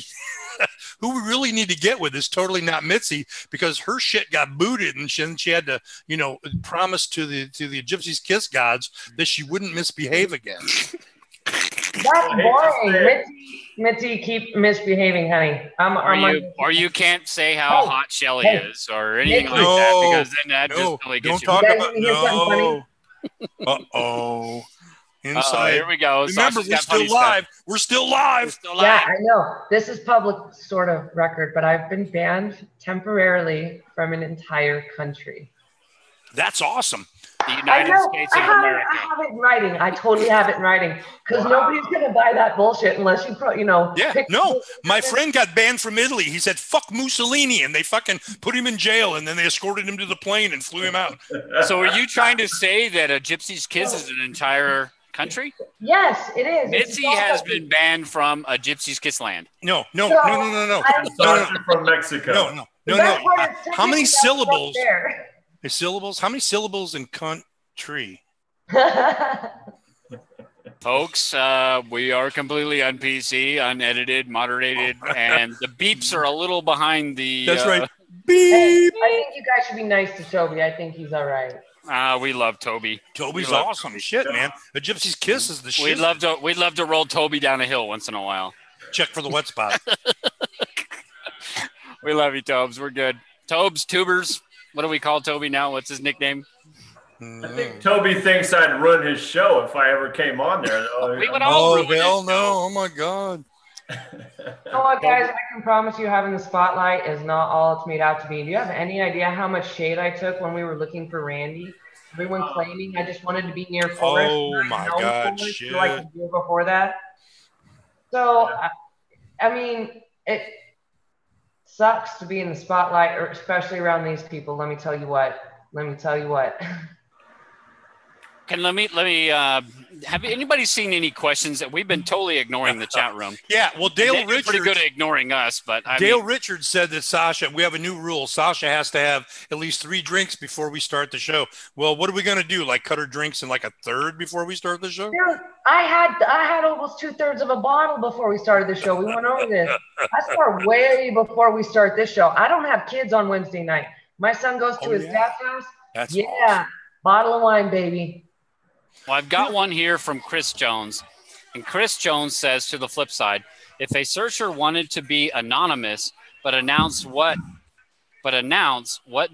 need to get with is totally not Mitzi, because her shit got booted, and she had to, you know, promise to the Gypsy's Kiss gods that she wouldn't misbehave again. That's boring. Mitzi, keep misbehaving, honey. Or you can't say how hot Shelly is or anything like that, because then that just really gets you. Don't talk about no. Uh-oh. Inside. Here we go. Remember, we're still live. We're still live. Yeah, I know. This is public sort of record, but I've been banned temporarily from an entire country. That's awesome. The United States of America. I have it in writing. I totally have it in writing, because nobody's going to buy that bullshit unless you know. Yeah, no. My friend got banned from Italy. He said, fuck Mussolini, and they fucking put him in jail, and then they escorted him to the plane and flew him out. So are you trying to say that a Gypsy's Kiss is an entire country? Yes, it is. Mitzi has been banned from a Gypsy's Kiss land. No. From Mexico. No. How many syllables? Syllables? How many syllables in country? Folks, we are completely un-PC, unedited, moderated, and the beeps are a little behind the... That's right. Beep! I think you guys should be nice to Toby. I think he's all right. We love Toby. Toby's awesome. Shit, man. The Gypsy's Kiss is the shit. We'd love to roll Toby down a hill once in a while. Check for the wet spot. We love you, Tobes. We're good. Tobes, Tubers. What do we call Toby now? What's his nickname? I think Toby thinks I'd run his show if I ever came on there. We would all hell no. Oh, my God. You know what, guys? I can promise you having the spotlight is not all it's made out to be. Do you have any idea how much shade I took when we were looking for Randy? Everyone claiming I just wanted to be near Forrest. Oh, my God. Shit. Like the year before that. So, I mean, it sucks to be in the spotlight, or especially around these people. Let me tell you what. Let me have anybody seen any questions? That we've been totally ignoring the chat room. Yeah, well, Dale Richards pretty good at ignoring us, but Dale Richards said that Sasha, we have a new rule. Sasha has to have at least 3 drinks before we start the show. Well, what are we going to do? Like cut her drinks in like a third before we start the show? Dude, I had almost 2/3 of a bottle before we started the show. We went over this. I start way before we start this show. I don't have kids on Wednesday night. My son goes to his dad's house. That's awesome. Bottle of wine, baby. Well, I've got one here from Chris Jones. And Chris Jones says, to the flip side, if a searcher wanted to be anonymous but announce what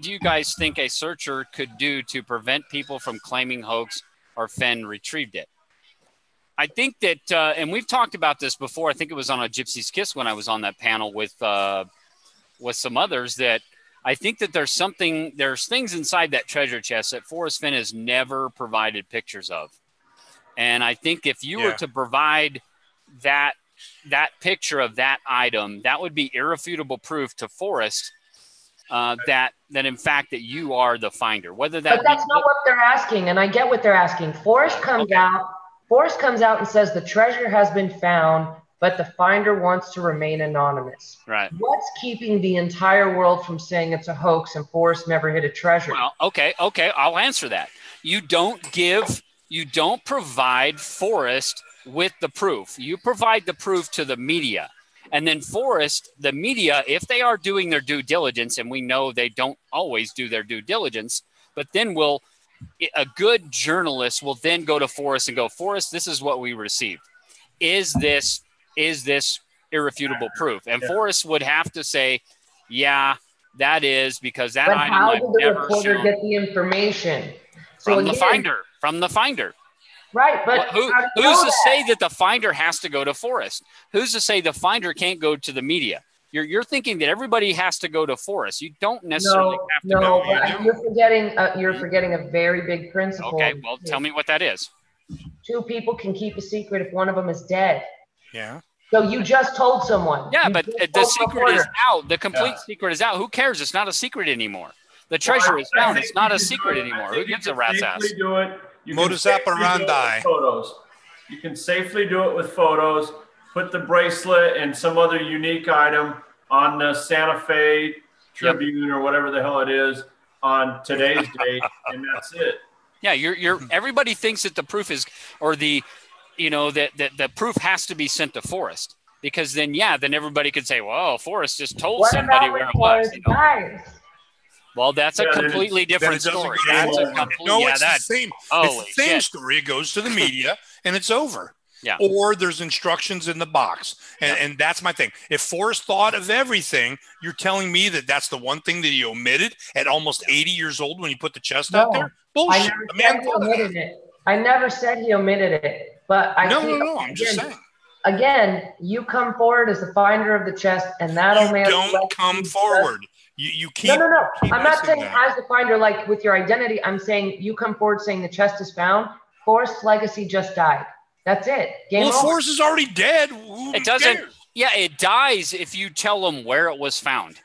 do you guys think a searcher could do to prevent people from claiming hoax or Fenn retrieved it? I think that, and we've talked about this before, I think it was on a Gypsy's Kiss when I was on that panel with some others, that I think that there's things inside that treasure chest that Forrest Fenn has never provided pictures of. And I think if you were to provide that picture of that item, that would be irrefutable proof to Forrest that in fact that you are the finder. But that's not what they're asking, and I get what they're asking. Forrest comes out and says the treasure has been found, but the finder wants to remain anonymous. Right. What's keeping the entire world from saying it's a hoax and Forrest never hid a treasure? Well, okay, I'll answer that. You don't provide Forrest with the proof. You provide the proof to the media. And then Forrest, the media, if they are doing their due diligence, and we know they don't always do their due diligence, but then a good journalist will then go to Forrest and go, Forrest, this is what we received. Is this irrefutable proof. And Forrest would have to say, yeah, that is because that item how I've did the never reporter shown. get the information? From the finder. Right, but who's to say that the finder has to go to Forrest? Who's to say the finder can't go to the media? You're thinking that everybody has to go to Forrest. You don't necessarily have to go. But you're forgetting a very big principle. Okay, well, tell me what that is. 2 people can keep a secret if one of them is dead. Yeah. So you just told someone. Yeah, but the secret is out. The complete secret is out. Who cares? It's not a secret anymore. The treasure is found. It's not a secret anymore. Who gives a rat's ass? Do it. Modus operandi. Photos. You can safely do it with photos. Put the bracelet and some other unique item on the Santa Fe Tribune or whatever the hell it is on today's date, and that's it. Yeah, everybody thinks that the proof is, or the proof has to be sent to Forrest, because then everybody could say, well, Forrest just told somebody where it was. Well, that's a completely different story. That's a complete, it's the same. It's the same story. It goes to the media and it's over. Yeah. Or there's instructions in the box. And that's my thing. If Forrest thought of everything, you're telling me that that's the one thing that he omitted at almost 80 years old when he put the chest out there? Bullshit. I never said he omitted it. But I'm just saying. Again, you come forward as the finder of the chest, and that'll make don't come forward. You keep. No. I'm not saying as the finder, like with your identity. I'm saying you come forward saying the chest is found. Forrest's legacy just died. That's it. Game over. Forrest is already dead. It doesn't. Yeah, it dies if you tell them where it was found.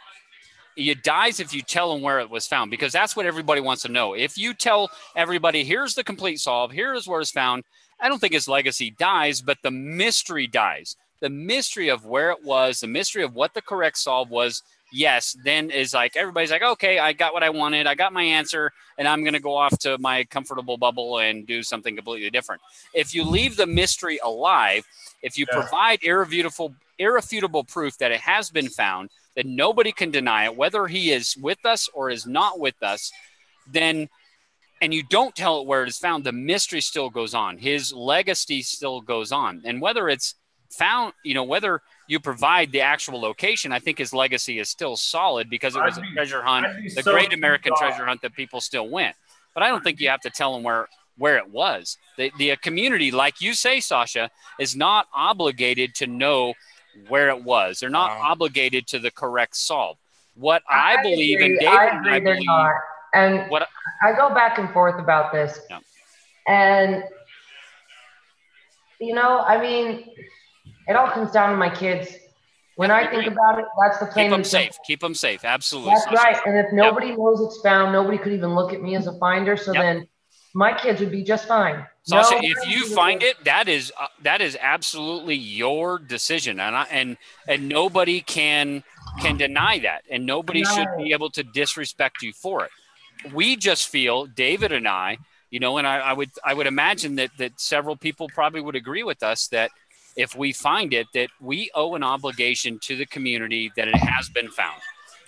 It dies if you tell them where it was found, because that's what everybody wants to know. If you tell everybody, here's the complete solve, here is where it's found, I don't think his legacy dies, but the mystery dies. The mystery of where it was, the mystery of what the correct solve was, yes, then is like, everybody's like, okay, I got what I wanted. I got my answer, and I'm going to go off to my comfortable bubble and do something completely different. If you leave the mystery alive, if you provide irrefutable proof that it has been found, that nobody can deny it, whether he is with us or is not with us, then, and you don't tell it where it is found, the mystery still goes on. His legacy still goes on. And whether it's found, whether you provide the actual location, I think his legacy is still solid, because it was a treasure hunt, the great American treasure hunt that people still went. But I don't think you have to tell them where it was. The community, like you say, Sasha, is not obligated to know where it was. They're not obligated to the correct solve. What I believe, and David and I believe, and I go back and forth about this. Yeah. And, it all comes down to my kids. When I think about it, that's the plain and simple. Keep them safe. Absolutely. That's right. And if nobody knows it's found, nobody could even look at me as a finder. So then my kids would be just fine. Sasha, if you find it, that is absolutely your decision, and nobody can deny that, and nobody should be able to disrespect you for it. We just feel, David and I, and I would imagine that several people probably would agree with us that if we find it, that we owe an obligation to the community that it has been found.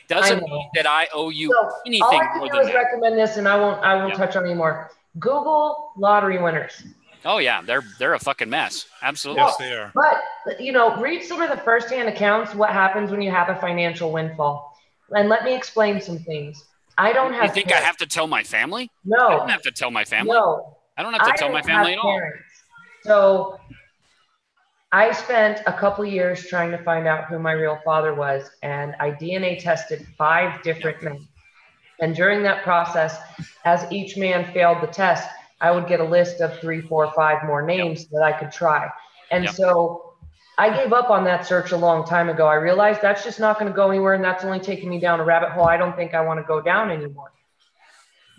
Doesn't mean that I owe you anything more than that. All I can do is recommend this, and I won't touch on it anymore. Google lottery winners. Oh yeah, they're a fucking mess. Absolutely. Yes, they are. But read some of the firsthand accounts. What happens when you have a financial windfall? And let me explain some things. I don't have. You think I have to tell my family? No. I don't have to tell my family. No. I don't have to tell my family at all. So I spent a couple years trying to find out who my real father was, and I DNA tested 5 different men. And during that process, as each man failed the test, I would get a list of 3, 4, 5 more names that I could try. And so I gave up on that search a long time ago. I realized that's just not going to go anywhere, and that's only taking me down a rabbit hole I don't think I want to go down anymore.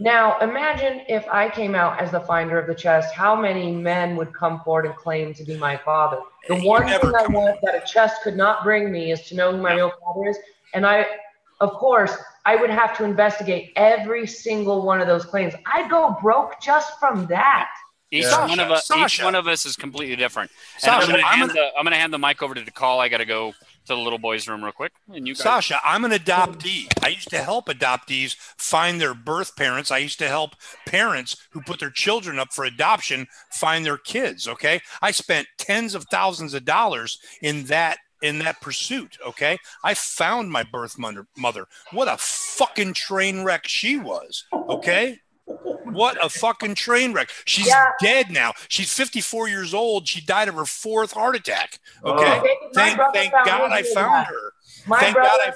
Now, imagine if I came out as the finder of the chest, how many men would come forward and claim to be my father? The one thing I want that a chest could not bring me is to know who my real father is. And of course, I would have to investigate every single one of those claims. I'd go broke just from that. Each one of us is completely different. Sasha, I'm going to hand the mic over to DeCall. I got to go to the little boys' room real quick. And you guys. Sasha, I'm an adoptee. I used to help adoptees find their birth parents. I used to help parents who put their children up for adoption find their kids, okay? I spent tens of thousands of dollars in that in that pursuit. Okay. I found my birth mother. What a fucking train wreck she was. Okay. What a fucking train wreck. She's dead now. She's 54 years old. She died of her 4th heart attack. Okay. Thank God I found her. My brother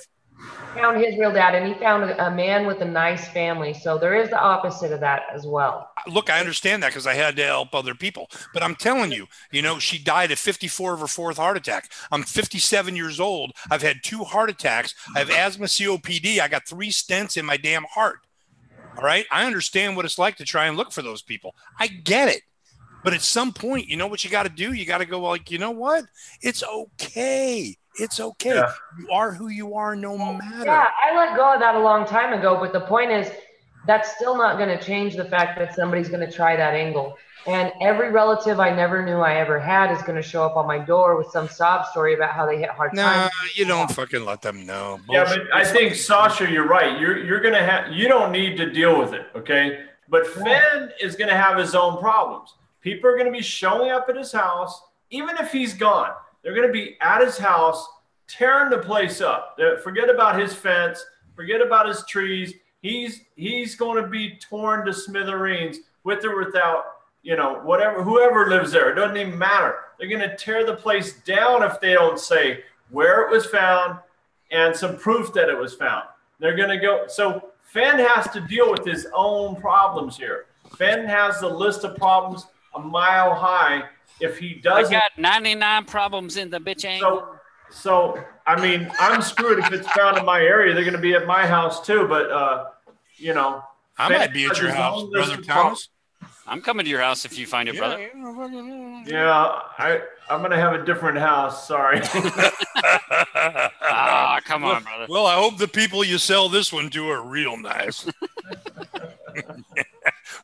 found his real dad, and he found a man with a nice family. So there is the opposite of that as well. Look, I understand that because I had to help other people. But I'm telling you, she died at 54 of her 4th heart attack. I'm 57 years old. I've had 2 heart attacks. I have asthma, COPD. I got 3 stents in my damn heart. All right. I understand what it's like to try and look for those people. I get it. But at some point, you know what you got to do? You got to go like, you know what? It's okay. It's okay. Yeah. You are who you are no matter. Yeah, I let go of that a long time ago. But the point is, that's still not going to change the fact that somebody's going to try that angle. And every relative I never knew I ever had is going to show up on my door with some sob story about how they hit hard times. Nah, you don't fucking let them know. Yeah, but I think, Sasha, you're right. You're going to have, you don't need to deal with it, okay? But Fenn is going to have his own problems. People are going to be showing up at his house, even if he's gone. They're going to be at his house, tearing the place up. Forget about his fence. Forget about his trees. He's going to be torn to smithereens with or without, whoever lives there. It doesn't even matter. They're going to tear the place down if they don't say where it was found and some proof that it was found. They're going to go. So Fenn has to deal with his own problems here. Fenn has the list of problems a mile high. If he doesn't, I got 99 problems in the bitch angle. So I mean, I'm screwed if it's found in my area. They're going to be at my house too. But I might be at your house, Brother Thomas. I'm coming to your house if you find it, brother. Yeah, I'm going to have a different house. Sorry. Come on, brother. Well, I hope the people you sell this one to are real nice.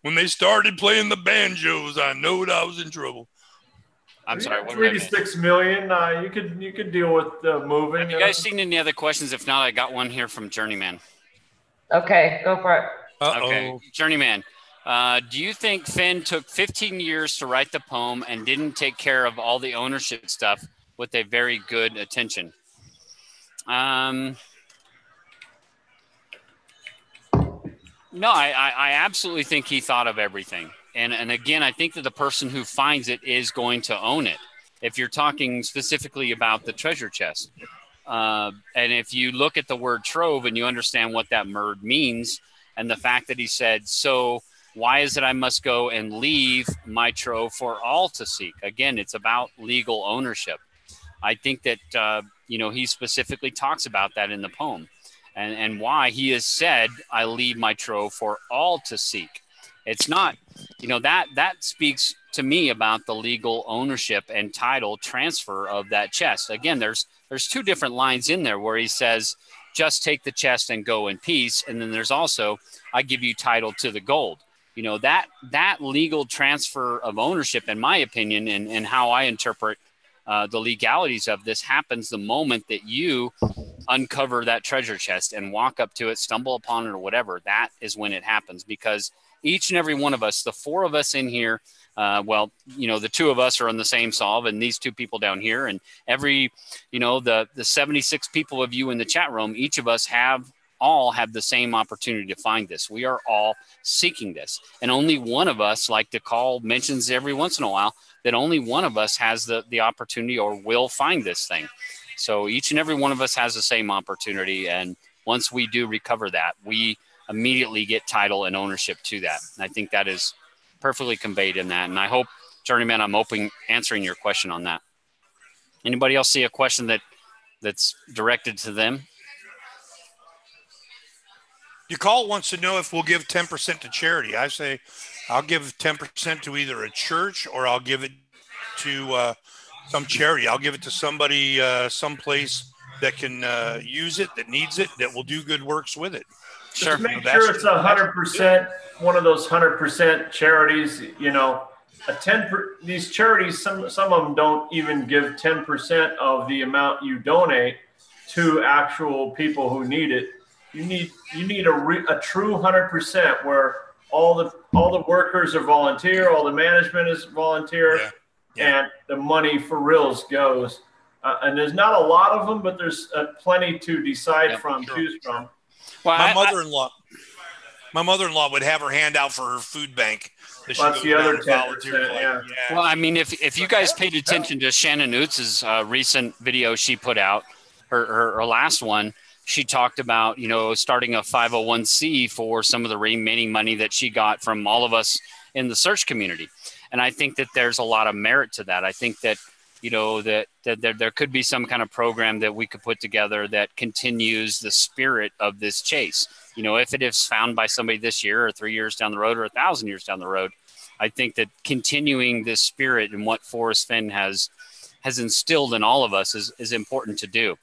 When they started playing the banjos, I knowed I was in trouble. I'm sorry. What $36 million. You could deal with moving. Have you guys seen any other questions? If not, I got one here from Journeyman. Okay, go for it. Okay, Journeyman. Do you think Fenn took 15 years to write the poem and didn't take care of all the ownership stuff with a very good attention? No, I absolutely think he thought of everything. And again, I think that the person who finds it is going to own it. If you're talking specifically about the treasure chest. And if you look at the word trove and you understand what that word means, and the fact that he said, so why is it I must go and leave my trove for all to seek? Again, it's about legal ownership. I think that, he specifically talks about that in the poem. And why he has said, I leave my trove for all to seek. It's not, that speaks to me about the legal ownership and title transfer of that chest. Again, there's 2 different lines in there where he says, just take the chest and go in peace. And then there's also, I give you title to the gold. That legal transfer of ownership, in my opinion, and how I interpret the legalities of this happens the moment that you uncover that treasure chest and walk up to it, stumble upon it or whatever. That is when it happens, because each and every one of us, the 4 of us in here, the 2 of us are on the same solve, and these 2 people down here, and every, the 76 people of you in the chat room, each of us all have the same opportunity to find this. We are all seeking this. And only one of us, like DeCall mentions every once in a while, that only one of us has the opportunity or will find this thing. So each and every one of us has the same opportunity. And once we do recover that, we immediately get title and ownership to that. And I think that is perfectly conveyed in that. And I hope, Journeyman, I'm answering your question on that. Anybody else see a question that's directed to them? DeCall wants to know if we'll give 10% to charity. I say I'll give 10% to either a church or I'll give it to some charity. I'll give it to somebody, someplace that can use it, that needs it, that will do good works with it. Sure. Just make sure it's 100%, one of those 100% charities. These charities, some of them don't even give 10% of the amount you donate to actual people who need it. You need a true 100% where all the workers are volunteer, all the management is volunteer, and the money for reals goes. And there's not a lot of them, but there's plenty to decide from, choose from. Well, my mother-in-law would have her hand out for her food bank. That's the other 10%, yeah. Well, I mean, if you guys paid attention to Shannon Oots's recent video she put out, her last one, she talked about, starting a 501c for some of the remaining money that she got from all of us in the search community. And I think that there's a lot of merit to that. I think that, that there could be some kind of program that we could put together that continues the spirit of this chase. If it is found by somebody this year or 3 years down the road or 1,000 years down the road, I think that continuing this spirit and what Forrest Fenn has instilled in all of us is important to do.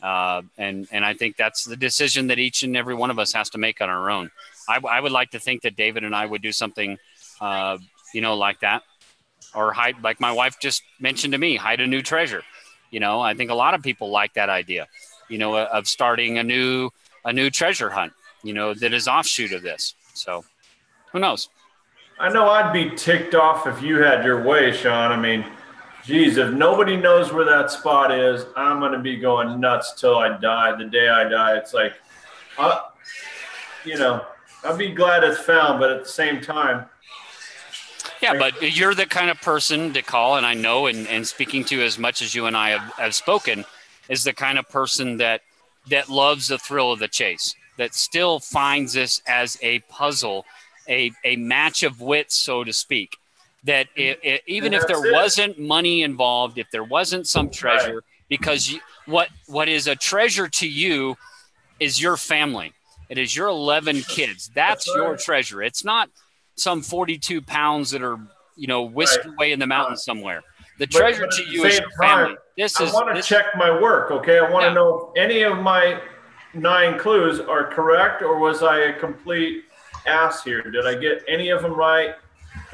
And I think that's the decision that each and every one of us has to make on our own. I would like to think that David and I would do something, like that, or hide, like my wife just mentioned to me, hide a new treasure. I think a lot of people like that idea, of starting a new treasure hunt, that is offshoot of this. So who knows? I know I'd be ticked off if you had your way, Sean. I mean, geez, if nobody knows where that spot is, I'm going to be going nuts till I die. The day I die, it's like, I'd be glad it's found, but at the same time. Yeah, but you're the kind of person to call, and I know, and speaking to as much as you and I have spoken, is the kind of person that loves the thrill of the chase, that still finds this as a puzzle, a match of wits, so to speak. That even if there wasn't money involved, if there wasn't some treasure, because what is a treasure to you is your family. It is your 11 kids. That's your treasure. It's not some 42 pounds that are, whisked away in the mountains somewhere. The treasure to you is your family. I want to check my work, okay? I want to know if any of my 9 clues are correct, or was I a complete ass here? Did I get any of them right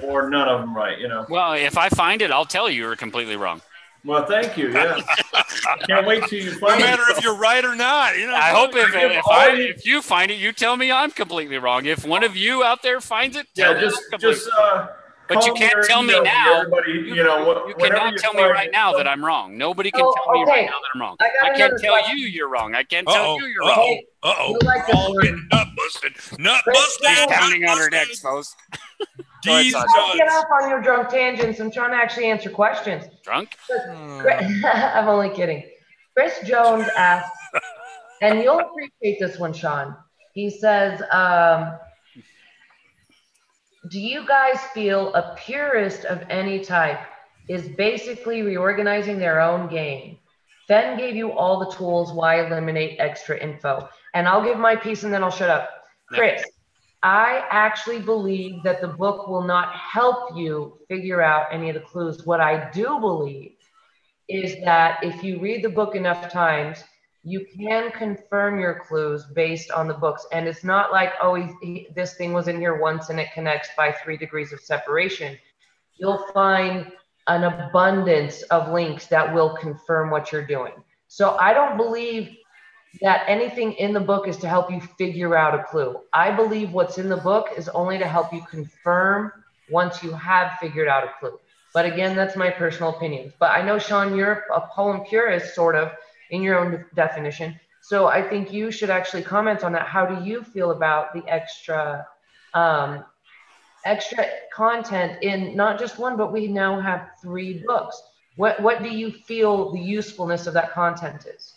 or none of them right, Well, if I find it, I'll tell you you're completely wrong. Well, thank you. Yeah. I can't wait till you find it. No matter if you're right or not. I hope if you find it, you tell me I'm completely wrong. If one of you out there finds it, but you can't tell me now. You cannot tell me right now that I'm wrong. Nobody can tell me right now that I'm wrong. I can't tell you you're wrong. I can't tell you you're wrong. All getting nut busted. Nut busted. He's pounding on her neck, folks. Get off on your drunk tangents. I'm trying to actually answer questions. Drunk? I'm only kidding. Chris Jones asked, and you'll appreciate this one, Sean. He says, do you guys feel a purist of any type is basically reorganizing their own game? Fenn gave you all the tools. Why eliminate extra info? And I'll give my piece and then I'll shut up. Chris, I actually believe that the book will not help you figure out any of the clues. What I do believe is that if you read the book enough times, you can confirm your clues based on the books. And it's not like, this thing was in here once and it connects by 3 degrees of separation. You'll find an abundance of links that will confirm what you're doing. So I don't believe that anything in the book is to help you figure out a clue. I believe what's in the book is only to help you confirm once you have figured out a clue. But again, that's my personal opinion. But I know, Sean, you're a poem purist, sort of, in your own definition. So I think you should actually comment on that. How do you feel about the extra content in not just one, but we now have 3 books? What do you feel the usefulness of that content is?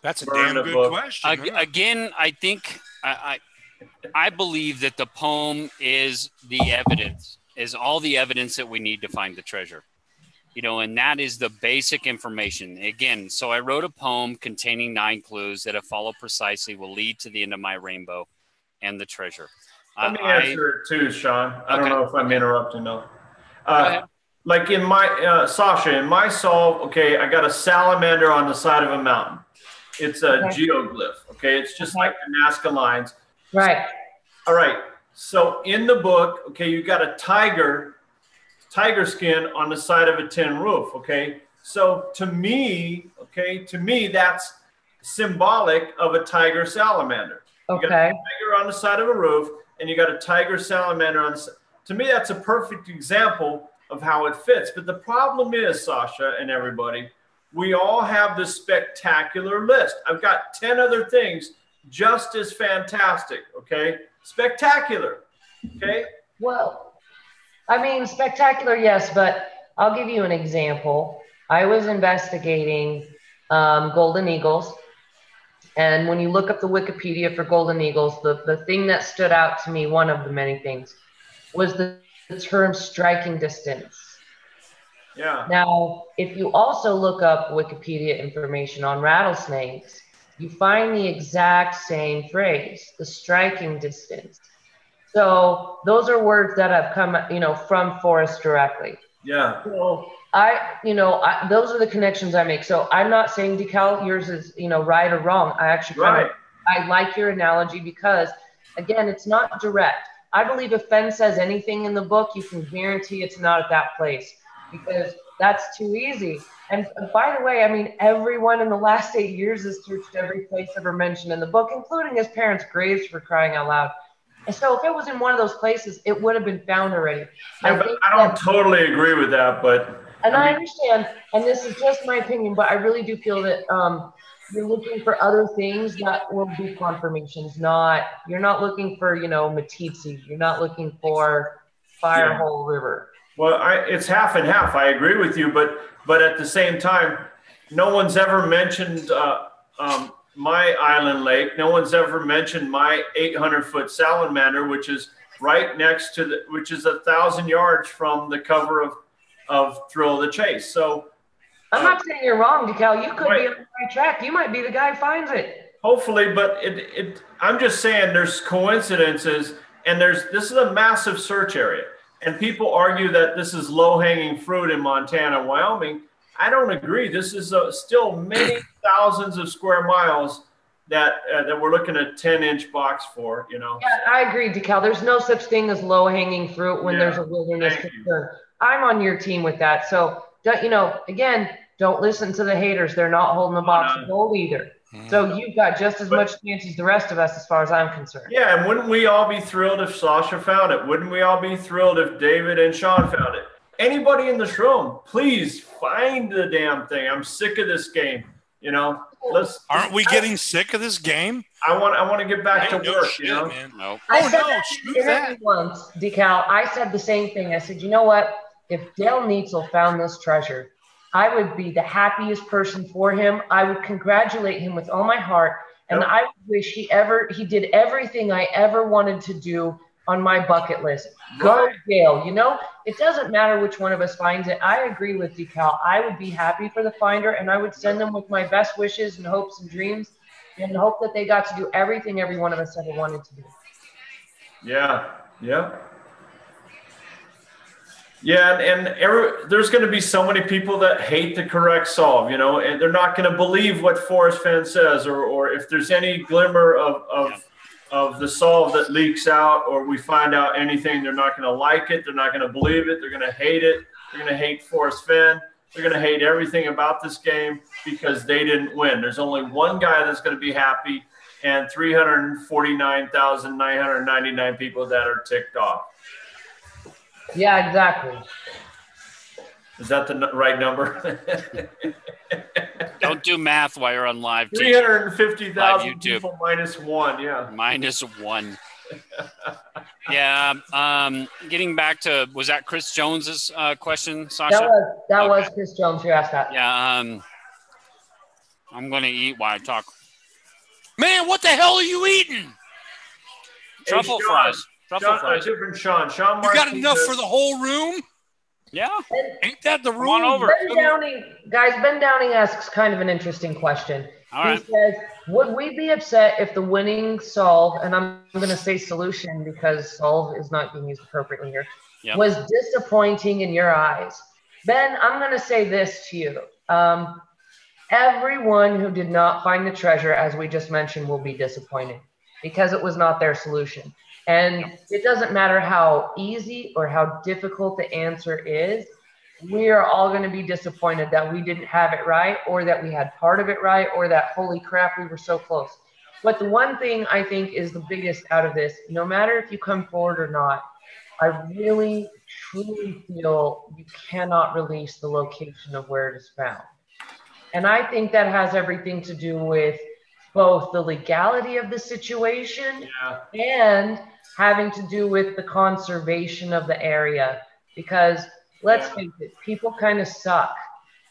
That's a damn good question. Again, I think I believe that the poem is the evidence, is all the evidence that we need to find the treasure. And that is the basic information. Again, so I wrote a poem containing 9 clues that, if followed precisely, will lead to the end of my rainbow and the treasure. Let me answer it too, Sean. I don't know if I'm interrupting though. Like in my, Sasha, in my solve, okay, I got a salamander on the side of a mountain. It's a geoglyph, okay? It's just like the Nazca lines. Right. All right. So in the book, okay, you got a tiger skin on the side of a tin roof, okay? So to me, that's symbolic of a tiger salamander. Okay. You got a tiger on the side of a roof, and you got a tiger salamander on the side. To me, that's a perfect example of how it fits. But the problem is, Sasha and everybody, we all have this spectacular list. I've got 10 other things just as fantastic, okay? Spectacular, okay? Well, I mean, spectacular, yes, but I'll give you an example. I was investigating golden eagles, and when you look up the Wikipedia for golden eagles, the thing that stood out to me, one of the many things, was the term striking distance. Yeah. Now, if you also look up Wikipedia information on rattlesnakes, you find the exact same phrase, the striking distance. So those are words that have come, from Forrest directly. Yeah. So those are the connections I make. So I'm not saying, DeCal, yours is, right or wrong. I actually I like your analogy because, again, it's not direct. I believe if Fenn says anything in the book, you can guarantee it's not at that place because that's too easy. And by the way, I mean, everyone in the last 8 years has searched every place ever mentioned in the book, including his parents' graves, for crying out loud. And so if it was in one of those places, it would have been found already. Yeah, I don't totally agree with that, but. And I understand, and this is just my opinion, but I really do feel that you're looking for other things that will be confirmations. You're not looking for, Matitsi. You're not looking for Firehole River. Well, it's half and half. I agree with you, but at the same time, no one's ever mentioned my island lake. No one's ever mentioned my 800-foot salamander, which is right next to which is 1,000 yards from the cover of Thrill of the Chase. So I'm not saying you're wrong, DeCal. You could be on the right track. You might be the guy who finds it. Hopefully, but I'm just saying there's coincidences, and this is a massive search area. And people argue that this is low-hanging fruit in Montana and Wyoming. I don't agree. This is still many thousands of square miles that we're looking at 10-inch box for, Yeah, I agree, DeCal. There's no such thing as low-hanging fruit when there's a wilderness concern. I'm on your team with that. So, again, don't listen to the haters. They're not holding the box of gold either. So you've got just as much chance as the rest of us as far as I'm concerned. Yeah, and wouldn't we all be thrilled if Sasha found it? Wouldn't we all be thrilled if David and Sean found it? Anybody in this room, please find the damn thing. I'm sick of this game. Aren't we getting sick of this game? I want to get back to work. Man. No. I said that once, DeCal. I said the same thing. I said, you know what? If Dale Neitzel found this treasure, I would be the happiest person for him. I would congratulate him with all my heart, and I wish he did everything I ever wanted to do on my bucket list. Go Dale. It doesn't matter which one of us finds it. I agree with DeCal. I would be happy for the finder, and I would send them with my best wishes and hopes and dreams, and hope that they got to do everything every one of us ever wanted to do. Yeah. Yeah, and there's going to be so many people that hate the correct solve, and they're not going to believe what Forrest Fenn says, or if there's any glimmer of the solve that leaks out, or we find out anything, they're not going to like it, they're not going to believe it, they're going to hate it, they're going to hate Forrest Fenn, they're going to hate everything about this game because they didn't win. There's only one guy that's going to be happy, and 349,999 people that are ticked off. Yeah, exactly. Is that the right number? Don't do math while you're on live. 350,000 people minus one. Yeah. Minus one. Yeah. Getting back to, was that Chris Jones's question, Sasha? That was Chris Jones who asked that. Yeah. I'm going to eat while I talk. Man, what the hell are you eating? Truffle fries. Different Sean. Sean you got enough for the whole room? Yeah. Ain't that the room? Come on over. Ben Downing asks kind of an interesting question. He says, would we be upset if the winning solve, and I'm going to say solution because solve is not being used appropriately here, was disappointing in your eyes? Ben, I'm going to say this to you. Everyone who did not find the treasure, as we just mentioned, will be disappointed because it was not their solution. And it doesn't matter how easy or how difficult the answer is, we are all going to be disappointed that we didn't have it right, or that we had part of it right, or that, holy crap, we were so close. But the one thing I think is the biggest out of this, no matter if you come forward or not, I really, truly feel you cannot release the location of where it is found. And I think that has everything to do with both the legality of the situation and having to do with the conservation of the area. Because let's face it, people kind of suck.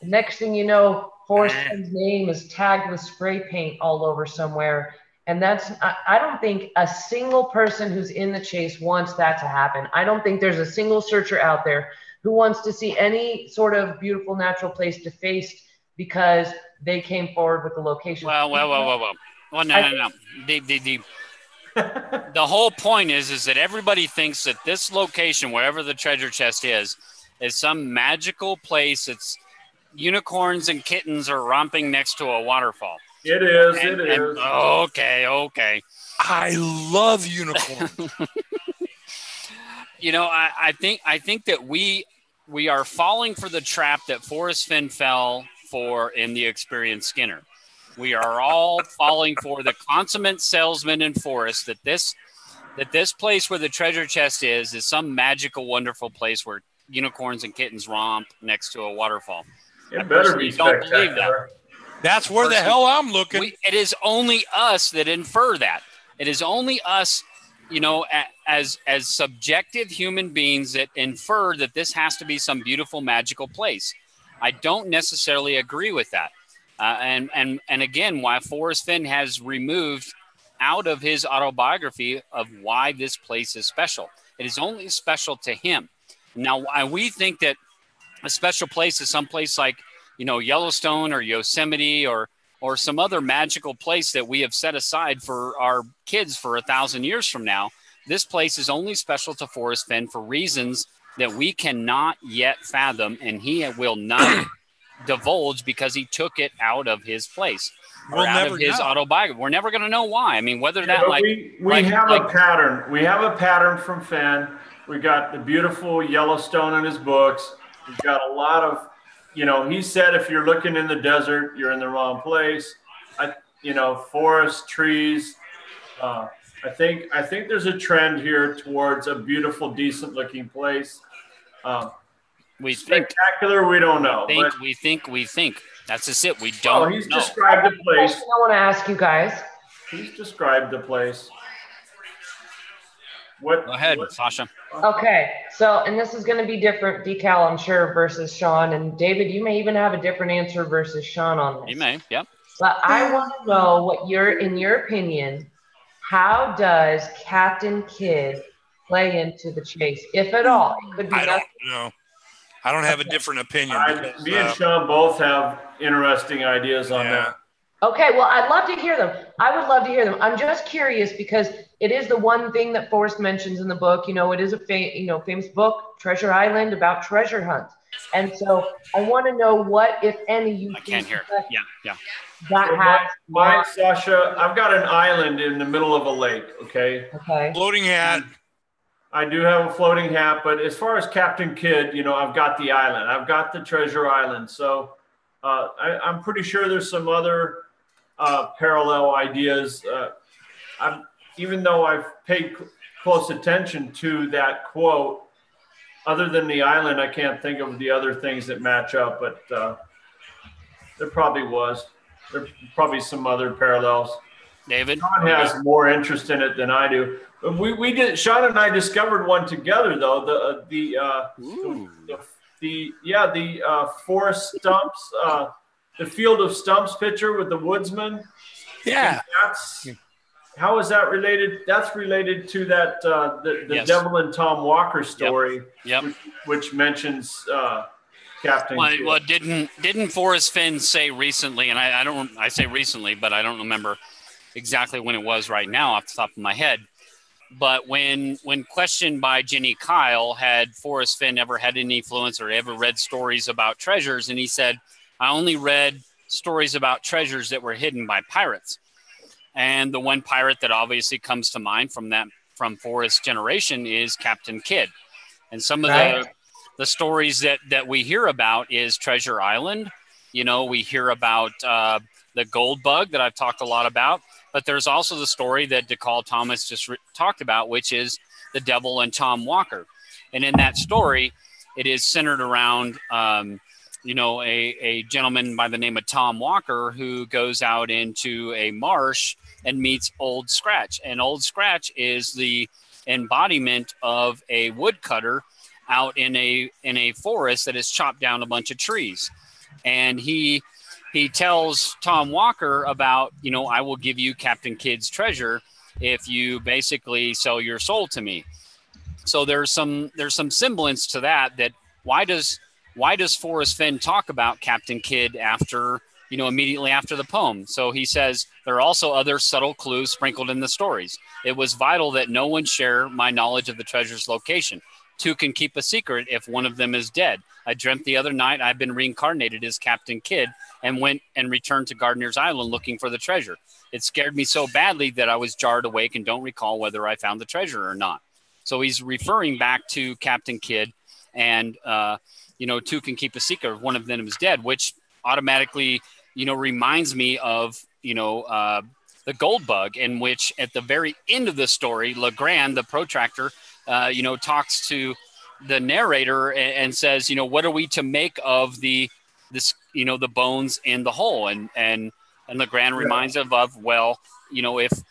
The next thing you know, Forrest Fenn's name is tagged with spray paint all over somewhere. And I don't think a single person who's in the chase wants that to happen. I don't think there's a single searcher out there who wants to see any sort of beautiful natural place defaced because they came forward with the location. Well, no. The whole point is that everybody thinks that this location, wherever the treasure chest is some magical place. It's unicorns and kittens are romping next to a waterfall. It is. Okay. I love unicorns. I think that we are falling for the trap that Forrest Fenn fell for in The Experienced Skinner. We are all falling for the consummate salesman in Forrest that this place where the treasure chest is some magical, wonderful place where unicorns and kittens romp next to a waterfall. It better be don't believe that. That's where the hell I'm looking. It is only us that infer that. It is only us, as subjective human beings that infer that this has to be some beautiful, magical place. I don't necessarily agree with that. And again, why Forrest Fenn has removed out of his autobiography of why this place is special. It is only special to him. Now, we think that a special place is someplace like, Yellowstone or Yosemite or some other magical place that we have set aside for our kids for 1,000 years from now. This place is only special to Forrest Fenn for reasons that we cannot yet fathom, and he will not divulge because he took it out of his place. Out of his autobiography. We're never going to know why. I mean, whether that we have a pattern. We have a pattern from Fenn. We got the beautiful Yellowstone in his books. We've got a lot of, he said if you're looking in the desert, you're in the wrong place. Forest, trees. I think there's a trend here towards a beautiful, decent looking place. We spectacular. We don't know. We think. That's just it. We don't. Oh, he's described the place. I want to ask you guys. He's described the place. Go ahead, Sasha. Okay, and this is going to be different, Decal, I'm sure, versus Sean. And David, you may even have a different answer versus Sean on this. You may, yep. But I want to know in your opinion, how does Captain Kidd play into the chase, if at all? It could be I don't know. I don't have a different opinion. Me and Sean both have interesting ideas on that. Okay, well, I'd love to hear them. I would love to hear them. I'm just curious because it is the one thing that Forrest mentions in the book. It is a famous book, Treasure Island, about treasure hunts. And so I want to know what, if any, you I can't hear. Yeah. Sasha, I've got an island in the middle of a lake, okay? Floating hat. I do have a floating hat, but as far as Captain Kidd, I've got the island. I've got the treasure island. So I'm pretty sure there's some other parallel ideas. Even though I've paid close attention to that quote, other than the island, I can't think of the other things that match up, but there probably was. There probably some other parallels. David? Sean has more interest in it than I do. We did. Sean and I discovered one together, though. The Forest Stumps, the Field of Stumps picture with the woodsman. Yeah. How is that related? That's related to that the Devil and Tom Walker story, which mentions Captain. Well, didn't Forrest Fenn say recently? And I say recently, but I don't remember exactly when it was right now off the top of my head. But when questioned by Jenny Kyle, had Forrest Fenn ever had any influence or ever read stories about treasures? And he said, I only read stories about treasures that were hidden by pirates. And the one pirate that obviously comes to mind from Forrest's generation is Captain Kidd. And some of the stories that we hear about is Treasure Island. We hear about the gold bug that I've talked a lot about. But there's also the story that DeCall Thomas just talked about, which is the Devil and Tom Walker. And in that story, it is centered around, a gentleman by the name of Tom Walker who goes out into a marsh and meets Old Scratch. And Old Scratch is the embodiment of a woodcutter out in a forest that has chopped down a bunch of trees. And he tells Tom Walker about, I will give you Captain Kidd's treasure if you basically sell your soul to me. So there's some semblance to that why does Forrest Fenn talk about Captain Kidd after, immediately after the poem? So he says, there are also other subtle clues sprinkled in the stories. It was vital that no one share my knowledge of the treasure's location. Two can keep a secret if one of them is dead. I dreamt the other night I've been reincarnated as Captain Kidd and went and returned to Gardener's Island looking for the treasure. It scared me so badly that I was jarred awake and don't recall whether I found the treasure or not. So he's referring back to Captain Kidd and, two can keep a secret if one of them is dead, which automatically, reminds me of, the Gold Bug, in which at the very end of the story, Legrand, the protractor, talks to the narrator and says, what are we to make of the bones in the hole? And Legrand reminds of, if,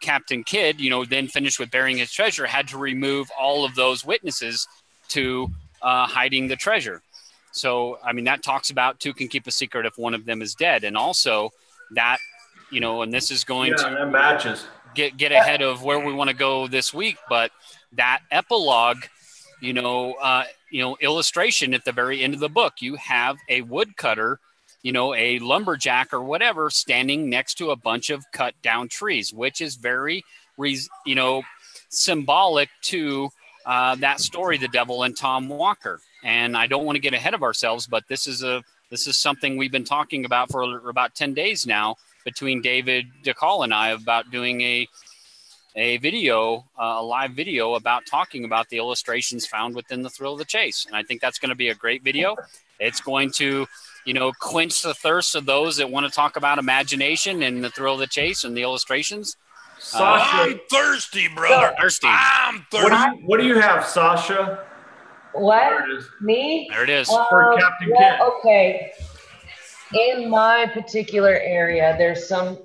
Captain Kidd, then finished with burying his treasure, had to remove all of those witnesses to hiding the treasure. So, that talks about two can keep a secret if one of them is dead. And also that, and this is going to that matches. Get ahead of where we want to go this week. But that epilogue, illustration at the very end of the book, you have a woodcutter, a lumberjack or whatever, standing next to a bunch of cut down trees, which is very, symbolic to that story, The Devil and Tom Walker. And I don't want to get ahead of ourselves, but this is something we've been talking about for about 10 days now between David DeCall and I about doing a video, a live video about talking about the illustrations found within The Thrill of the Chase. And I think that's going to be a great video. It's going to, quench the thirst of those that want to talk about imagination and The Thrill of the Chase and the illustrations. Sasha, I'm thirsty, brother. Thirsty. I'm thirsty. What do you have, Sasha? What? There it is. Me? There it is. For Captain Kidd. Okay. In my particular area, there's a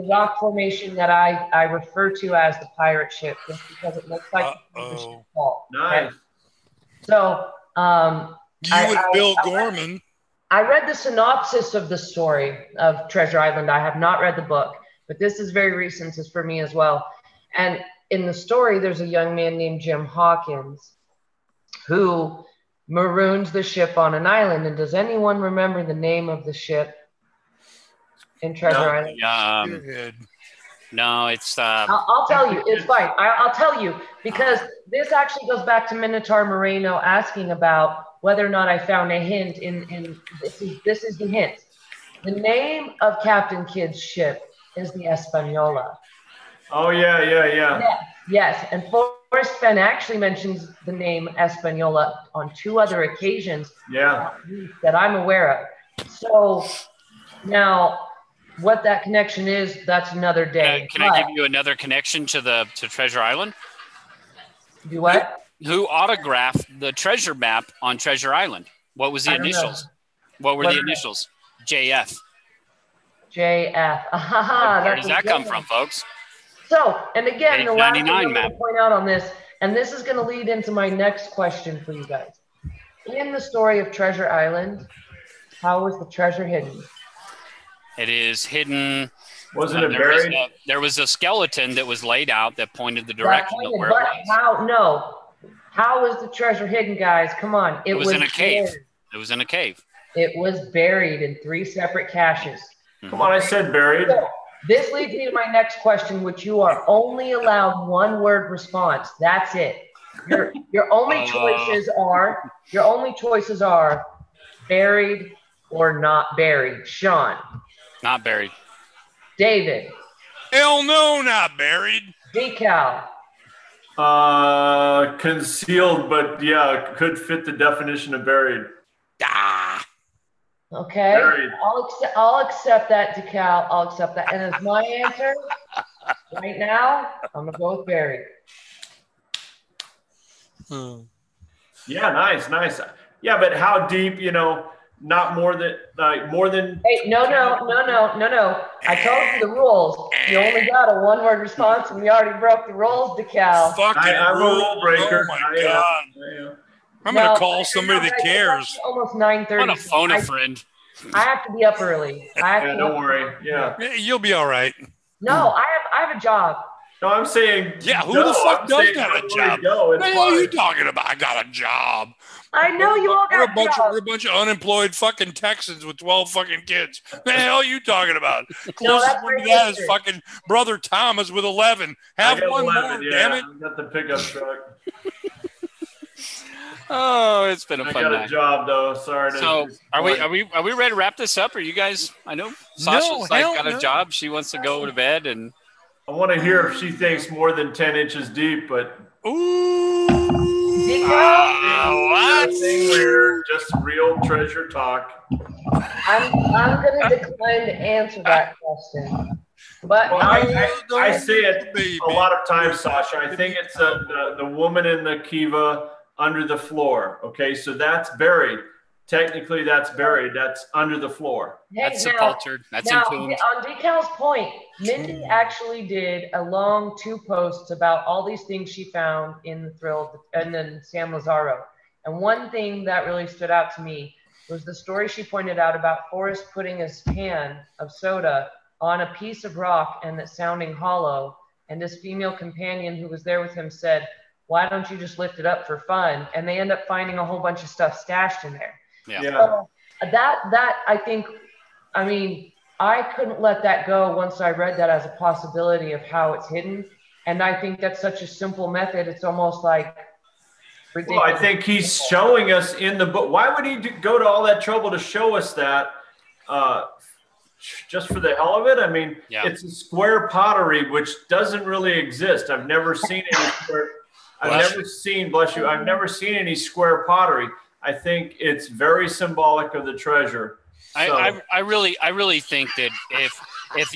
rock formation that I refer to as the pirate ship, just because it looks like the ship fault. Nice. So, Bill Gorman. I read the synopsis of the story of Treasure Island. I have not read the book, but this is very recent for me as well. And in the story, there's a young man named Jim Hawkins who maroons the ship on an island. And does anyone remember the name of the ship in Treasure Island? No, it's. I'll tell you. It's fine. I'll tell you, because this actually goes back to Minotaur Moreno asking about whether or not I found a hint in this is the hint. The name of Captain Kidd's ship is the Española. Oh, yeah. Yes, and Forrest Fenn actually mentions the name Española on 2 other occasions that I'm aware of. So now what that connection is, that's another day. Can I give you another connection to Treasure Island? Do what? Who autographed the treasure map on Treasure Island? What was the initials? What were the initials? JF. JF. Where does that come from, folks? So, and again, the last thing I'm going map. to point out on this, and this is going to lead into my next question for you guys. In the story of Treasure Island, how was the treasure hidden? It is hidden. Wasn't it buried? There was a skeleton that was laid out that pointed the direction of where it was. How was the treasure hidden, guys? Come on. It was in a cave. It was in a cave. It was buried in 3 separate caches. Come on, I said buried. So, this leads me to my next question, which you are only allowed 1-word response. That's it. Your only choices are buried or not buried. Sean. Not buried. David. Hell no, not buried. Decal. Concealed, but yeah, could fit the definition of buried. Okay. Buried. I'll accept that, Decal. I'll accept that. And as my answer, right now, I'm going to go with buried. Yeah, nice. Yeah, but how deep? Not more than Hey, no. I told you the rules. You only got a one-word response, and we already broke the rules, DeCal. I'm a rule breaker. Oh my God. I'm going to call somebody that cares. It's almost 9:30. Want to phone a friend. I have to be up early. Don't worry. Yeah. You'll be all right. No, I have a job. No, I'm saying. Yeah, who the fuck does got a job? What the hell are you talking about? I got a job. I know you all got jobs. We're a bunch of unemployed fucking Texans with 12 fucking kids. What the hell are you talking about? Closest one to that is fucking brother Thomas with 11. Have one 11, more, damn it. I got the pickup truck. Oh, it's been a fun night. I got a job though. Sorry. So are we ready to wrap this up? Are you guys? I know Sasha's got a job. She wants to go to bed, and I want to hear if she thinks more than 10 inches deep. But what? Weird, just real treasure talk. I'm going to decline to answer that question. But I say it a lot of times, Sasha. I think it's the woman in the kiva under the floor. Okay, so that's buried. Technically, that's buried. That's under the floor. That's sepultured. That's entombed. On DeCal's point, Mindy actually did a long 2 posts about all these things she found in the Thrill and then Sam Lazaro. And one thing that really stood out to me was the story she pointed out about Forrest putting his can of soda on a piece of rock and it sounding hollow. And his female companion who was there with him said, "Why don't you just lift it up for fun?" And they end up finding a whole bunch of stuff stashed in there. Yeah. So that I think, I mean, I couldn't let that go once I read that as a possibility of how it's hidden. And I think that's such a simple method. It's almost like ridiculous. Well, I think he's showing us in the book. Why would he go to all that trouble to show us that? Just for the hell of it? I mean, It's a square pottery, which doesn't really exist. I've never seen any square. I've never seen any square pottery. I think it's very symbolic of the treasure. So. I really think that if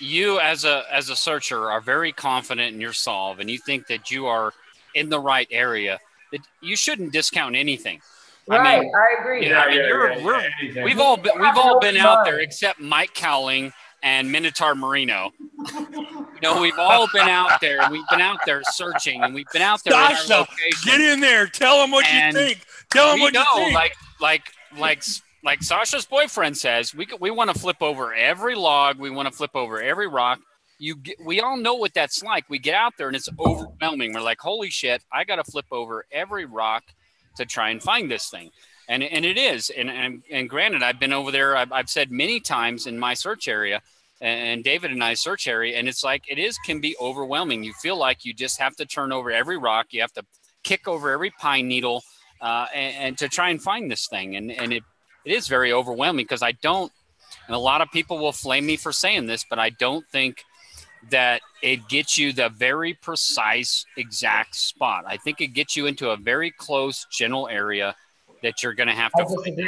you as a searcher are very confident in your solve and you think that you are in the right area, that you shouldn't discount anything. Right, I agree. We've all been out there except Mike Cowling and Minotaur Marino. We've all been out there. We've been out there searching, and we've been out there. Sasha, get in there. Tell them what you think. Tell them what you think. Like Sasha's boyfriend says, we want to flip over every log. We want to flip over every rock. We all know what that's like. We get out there, and it's overwhelming. We're like, holy shit, I got to flip over every rock to try and find this thing. And it is. And granted, I've been over there. I've said many times in my search area and David and I's search area, and it's like can be overwhelming. You feel like you just have to turn over every rock. You have to kick over every pine needle and to try and find this thing. And it is very overwhelming because I don't, and a lot of people will flame me for saying this, but I don't think that it gets you the very precise, exact spot. I think it gets you into a very close general area that you're going to have to find.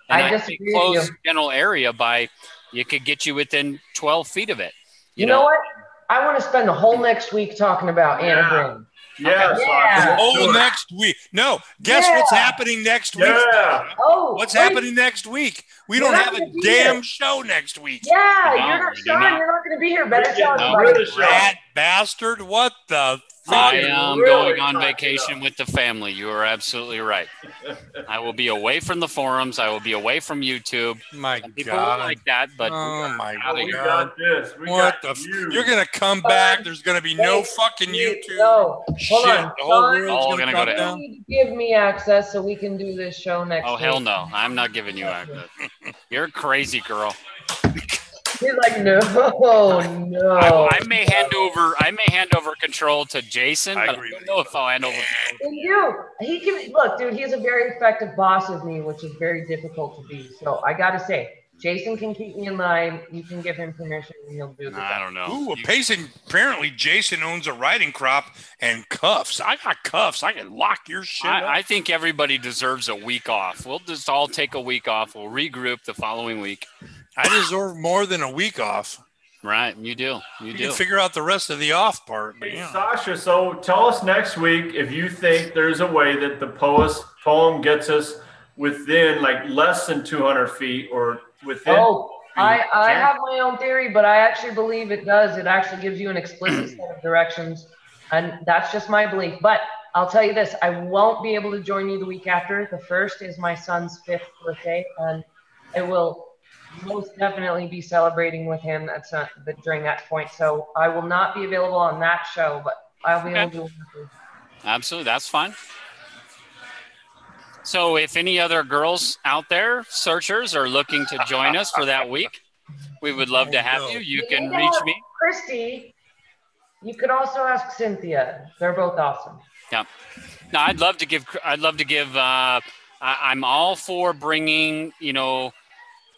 I disagree. Close general area you could get you within 12 feet of it. You know what? I want to spend the whole next week talking about anagram. Next week. No, guess what's happening next week? What's happening next week? We don't have a damn show next week. Yeah, you're not going to be here. Better tell us. Rat bastard, what the fuck? I am going on vacation with the family. You are absolutely right. I will be away from the forums. I will be away from YouTube. My people God. Will like that, but my God. We got this. You're going to come back. There's going to be no fucking YouTube. No. Hold on. The whole world's going to go down. You need to give me access so we can do this show next week. Oh, hell no. I'm not giving you access. You're a crazy girl. He's like, no. I may hand over control to Jason, but I don't know if I'll hand over control. He can look, dude. He's a very effective boss of me, which is very difficult to be. So I got to say, Jason can keep me in line. You can give him permission, and he'll do the I don't know. Apparently, Jason owns a riding crop and cuffs. I got cuffs. I can lock your shit up. I think everybody deserves a week off. We'll just all take a week off. We'll regroup the following week. I deserve more than a week off. Right, you do. You do. can figure out the rest of the off part. But, hey, Sasha, so tell us next week if you think there's a way that the poem gets us within like less than 200 feet or within. Oh, I have my own theory, but I actually believe it does. It actually gives you an explicit set of directions, and that's just my belief. But I'll tell you this, I won't be able to join you the week after. The 1st is my son's 5th birthday, and I will most definitely be celebrating with him during that point. So I will not be available on that show, but I'll be able to. Absolutely, that's fine. So if any other girls out there, searchers, are looking to join us for that week, we would love to have you. You can reach me. Christy, you could also ask Cynthia. They're both awesome. Yeah. No, I'd love to give, I'm all for bringing,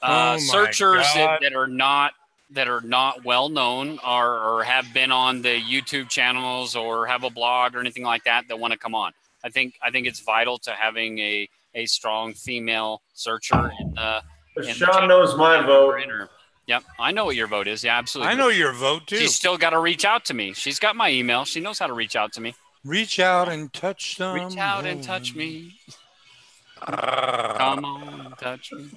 searchers that are not well known or have been on the YouTube channels or have a blog or anything like that want to come on. I think it's vital to having a strong female searcher in the Sean knows my vote. Yep, I know what your vote is. Yeah, absolutely. I know your vote too. She's still got to reach out to me. She's got my email. She knows how to reach out to me. Reach out and touch them. Reach out and touch me. Come on, touch me.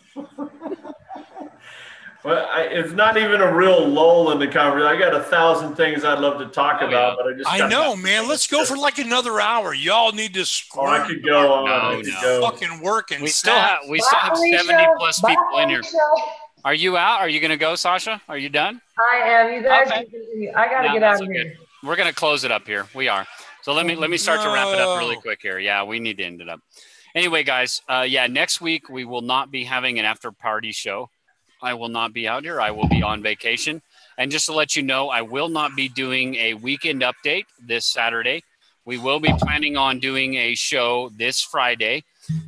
Well, it's not even a real lull in the conversation. I got 1,000 things I'd love to talk about, but I know, man. Let's go for like another hour. Y'all need to squirt. I could go on. Fucking working. We still have 70 plus people in here. Are you out? Are you going to go, Sasha? Are you done? I am. You guys can continue. I got to get out of here. We're going to close it up here. We are. So let me start to wrap it up really quick here. Yeah, we need to end it up. Anyway, guys, next week we will not be having an after party show. I will not be out here. I will be on vacation. And just to let you know, I will not be doing a weekend update this Saturday. We will be planning on doing a show this Friday,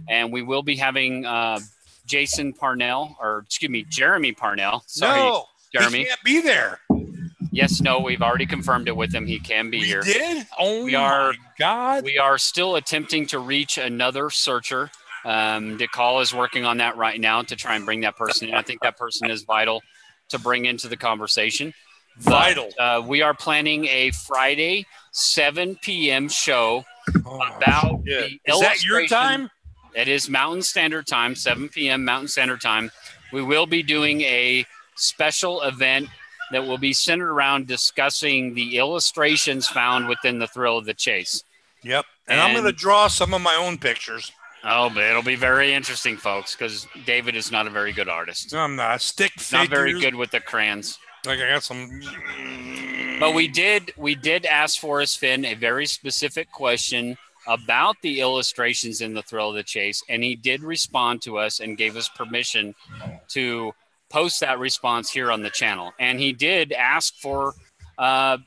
and we will be having Jeremy Parnell. Sorry, no, Jeremy. He can't be there. Yes, no, we've already confirmed it with him. He can be here. We did? Oh, my God. We are still attempting to reach another searcher. DeCall is working on that right now to try and bring that person in. I think that person is vital to bring into the conversation. Vital. But, we are planning a Friday 7 p.m. show about the illustration. Is that your time? It is Mountain Standard Time, 7 p.m. Mountain Standard Time. We will be doing a special event that will be centered around discussing the illustrations found within the Thrill of the Chase. Yep. And I'm going to draw some of my own pictures. Oh, but it'll be very interesting, folks, because David is not a very good artist. I'm not. Stick figures. Not very good with the crayons. Like I got some. But we did ask Forrest Fenn a very specific question about the illustrations in the Thrill of the Chase, and he did respond to us and gave us permission to post that response here on the channel. And he did ask for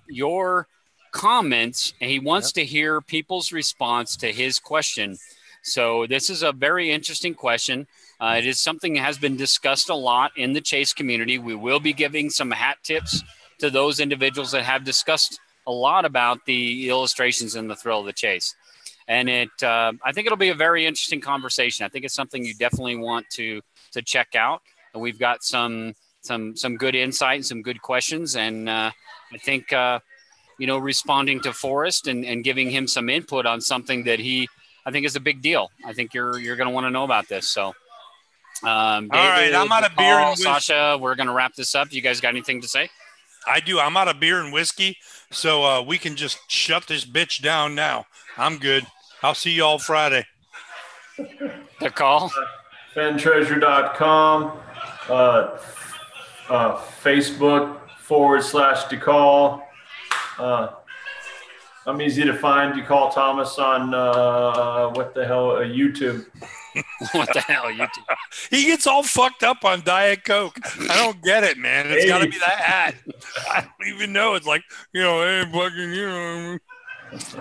your comments, and he wants to hear people's response to his question. So this is a very interesting question. It is something that has been discussed a lot in the chase community. We will be giving some hat tips to those individuals that have discussed a lot about the illustrations in the Thrill of the Chase. And I think it'll be a very interesting conversation. I think it's something you definitely want to check out. And we've got some good insight and some good questions. And I think, responding to Forrest and giving him some input on something that I think is a big deal. I think you're going to want to know about this. So, David, all right, I'm out of beer and whiskey. Sasha, we're going to wrap this up. You guys got anything to say? I do. I'm out of beer and whiskey, so we can just shut this bitch down now. I'm good. I'll see you all Friday. The call? FennTreasure.com, Facebook.com/DeCall. I'm easy to find. You call Thomas on YouTube. What the hell, YouTube? He gets all fucked up on Diet Coke. I don't get it, man. It's got to be that. I don't even know. It's like, hey, fucking,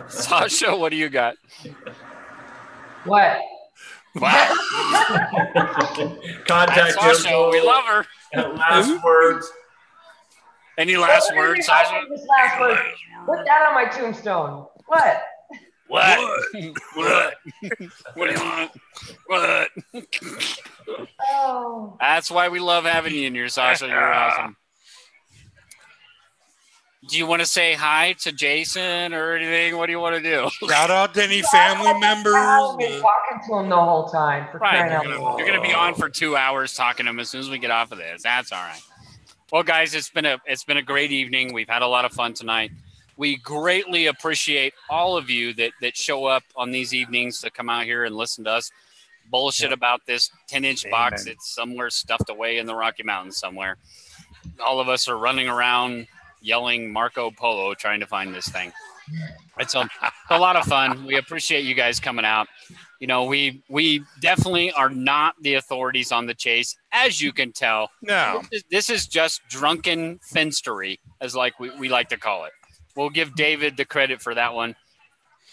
Sasha, what do you got? What? Wow. Contact Sasha. We love her. Last words. Any last words, Sasha? Put that on my tombstone. What? What? What? What do you want? What? Oh. That's why we love having you in here, Sasha. You're awesome. Do you want to say hi to Jason or anything? What do you want to do? Shout out to any family members. I've been talking to him the whole time. Right. You're gonna be on for 2 hours talking to him as soon as we get off of this. That's all right. Well, guys, it's been a great evening. We've had a lot of fun tonight. We greatly appreciate all of you that show up on these evenings to come out here and listen to us bullshit about this 10-inch box. It's somewhere stuffed away in the Rocky Mountains somewhere. All of us are running around yelling Marco Polo trying to find this thing. It's a lot of fun. We appreciate you guys coming out. You know, we definitely are not the authorities on the chase, as you can tell. No. This is just drunken finstery, as like we like to call it. We'll give David the credit for that one.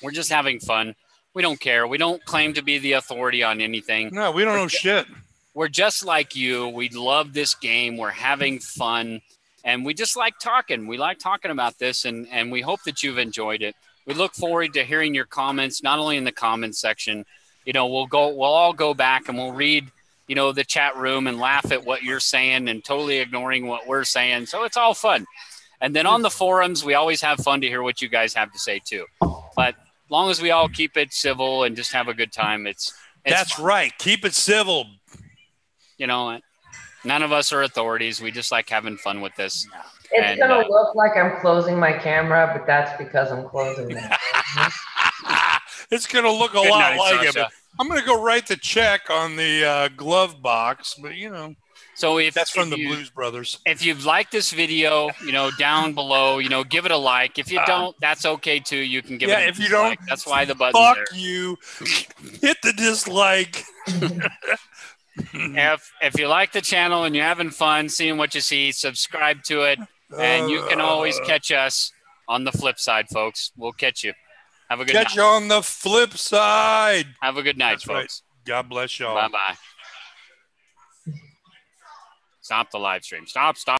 We're just having fun. We don't care. We don't claim to be the authority on anything. No, we don't know shit. We're just like you. We love this game. We're having fun. And we just like talking. We like talking about this, and we hope that you've enjoyed it. We look forward to hearing your comments, not only in the comments section. You know, we'll all go back and we'll read, you know, the chat room and laugh at what you're saying and totally ignoring what we're saying. So it's all fun. And then on the forums, we always have fun to hear what you guys have to say too. But as long as we all keep it civil and just have a good time, it's that's fun. Right. Keep it civil. You know, none of us are authorities. We just like having fun with this. It's going to look like I'm closing my camera, but that's because I'm closing it. It's going to look a lot like it. But I'm going to go write the check on the glove box, but you know. So that's from the Blues Brothers. If you've liked this video, you know, down below, you know, give it a like. If you don't, that's okay too. You can give it a dislike. If you don't, that's why the button's fuck there. You. Hit the dislike. If you like the channel and you're having fun seeing what you see, subscribe to it. And you can always catch us on the flip side, folks. We'll catch you. Have a good night. Catch you on the flip side. Have a good night, folks. Right. God bless y'all. Bye-bye. Stop the live stream. Stop.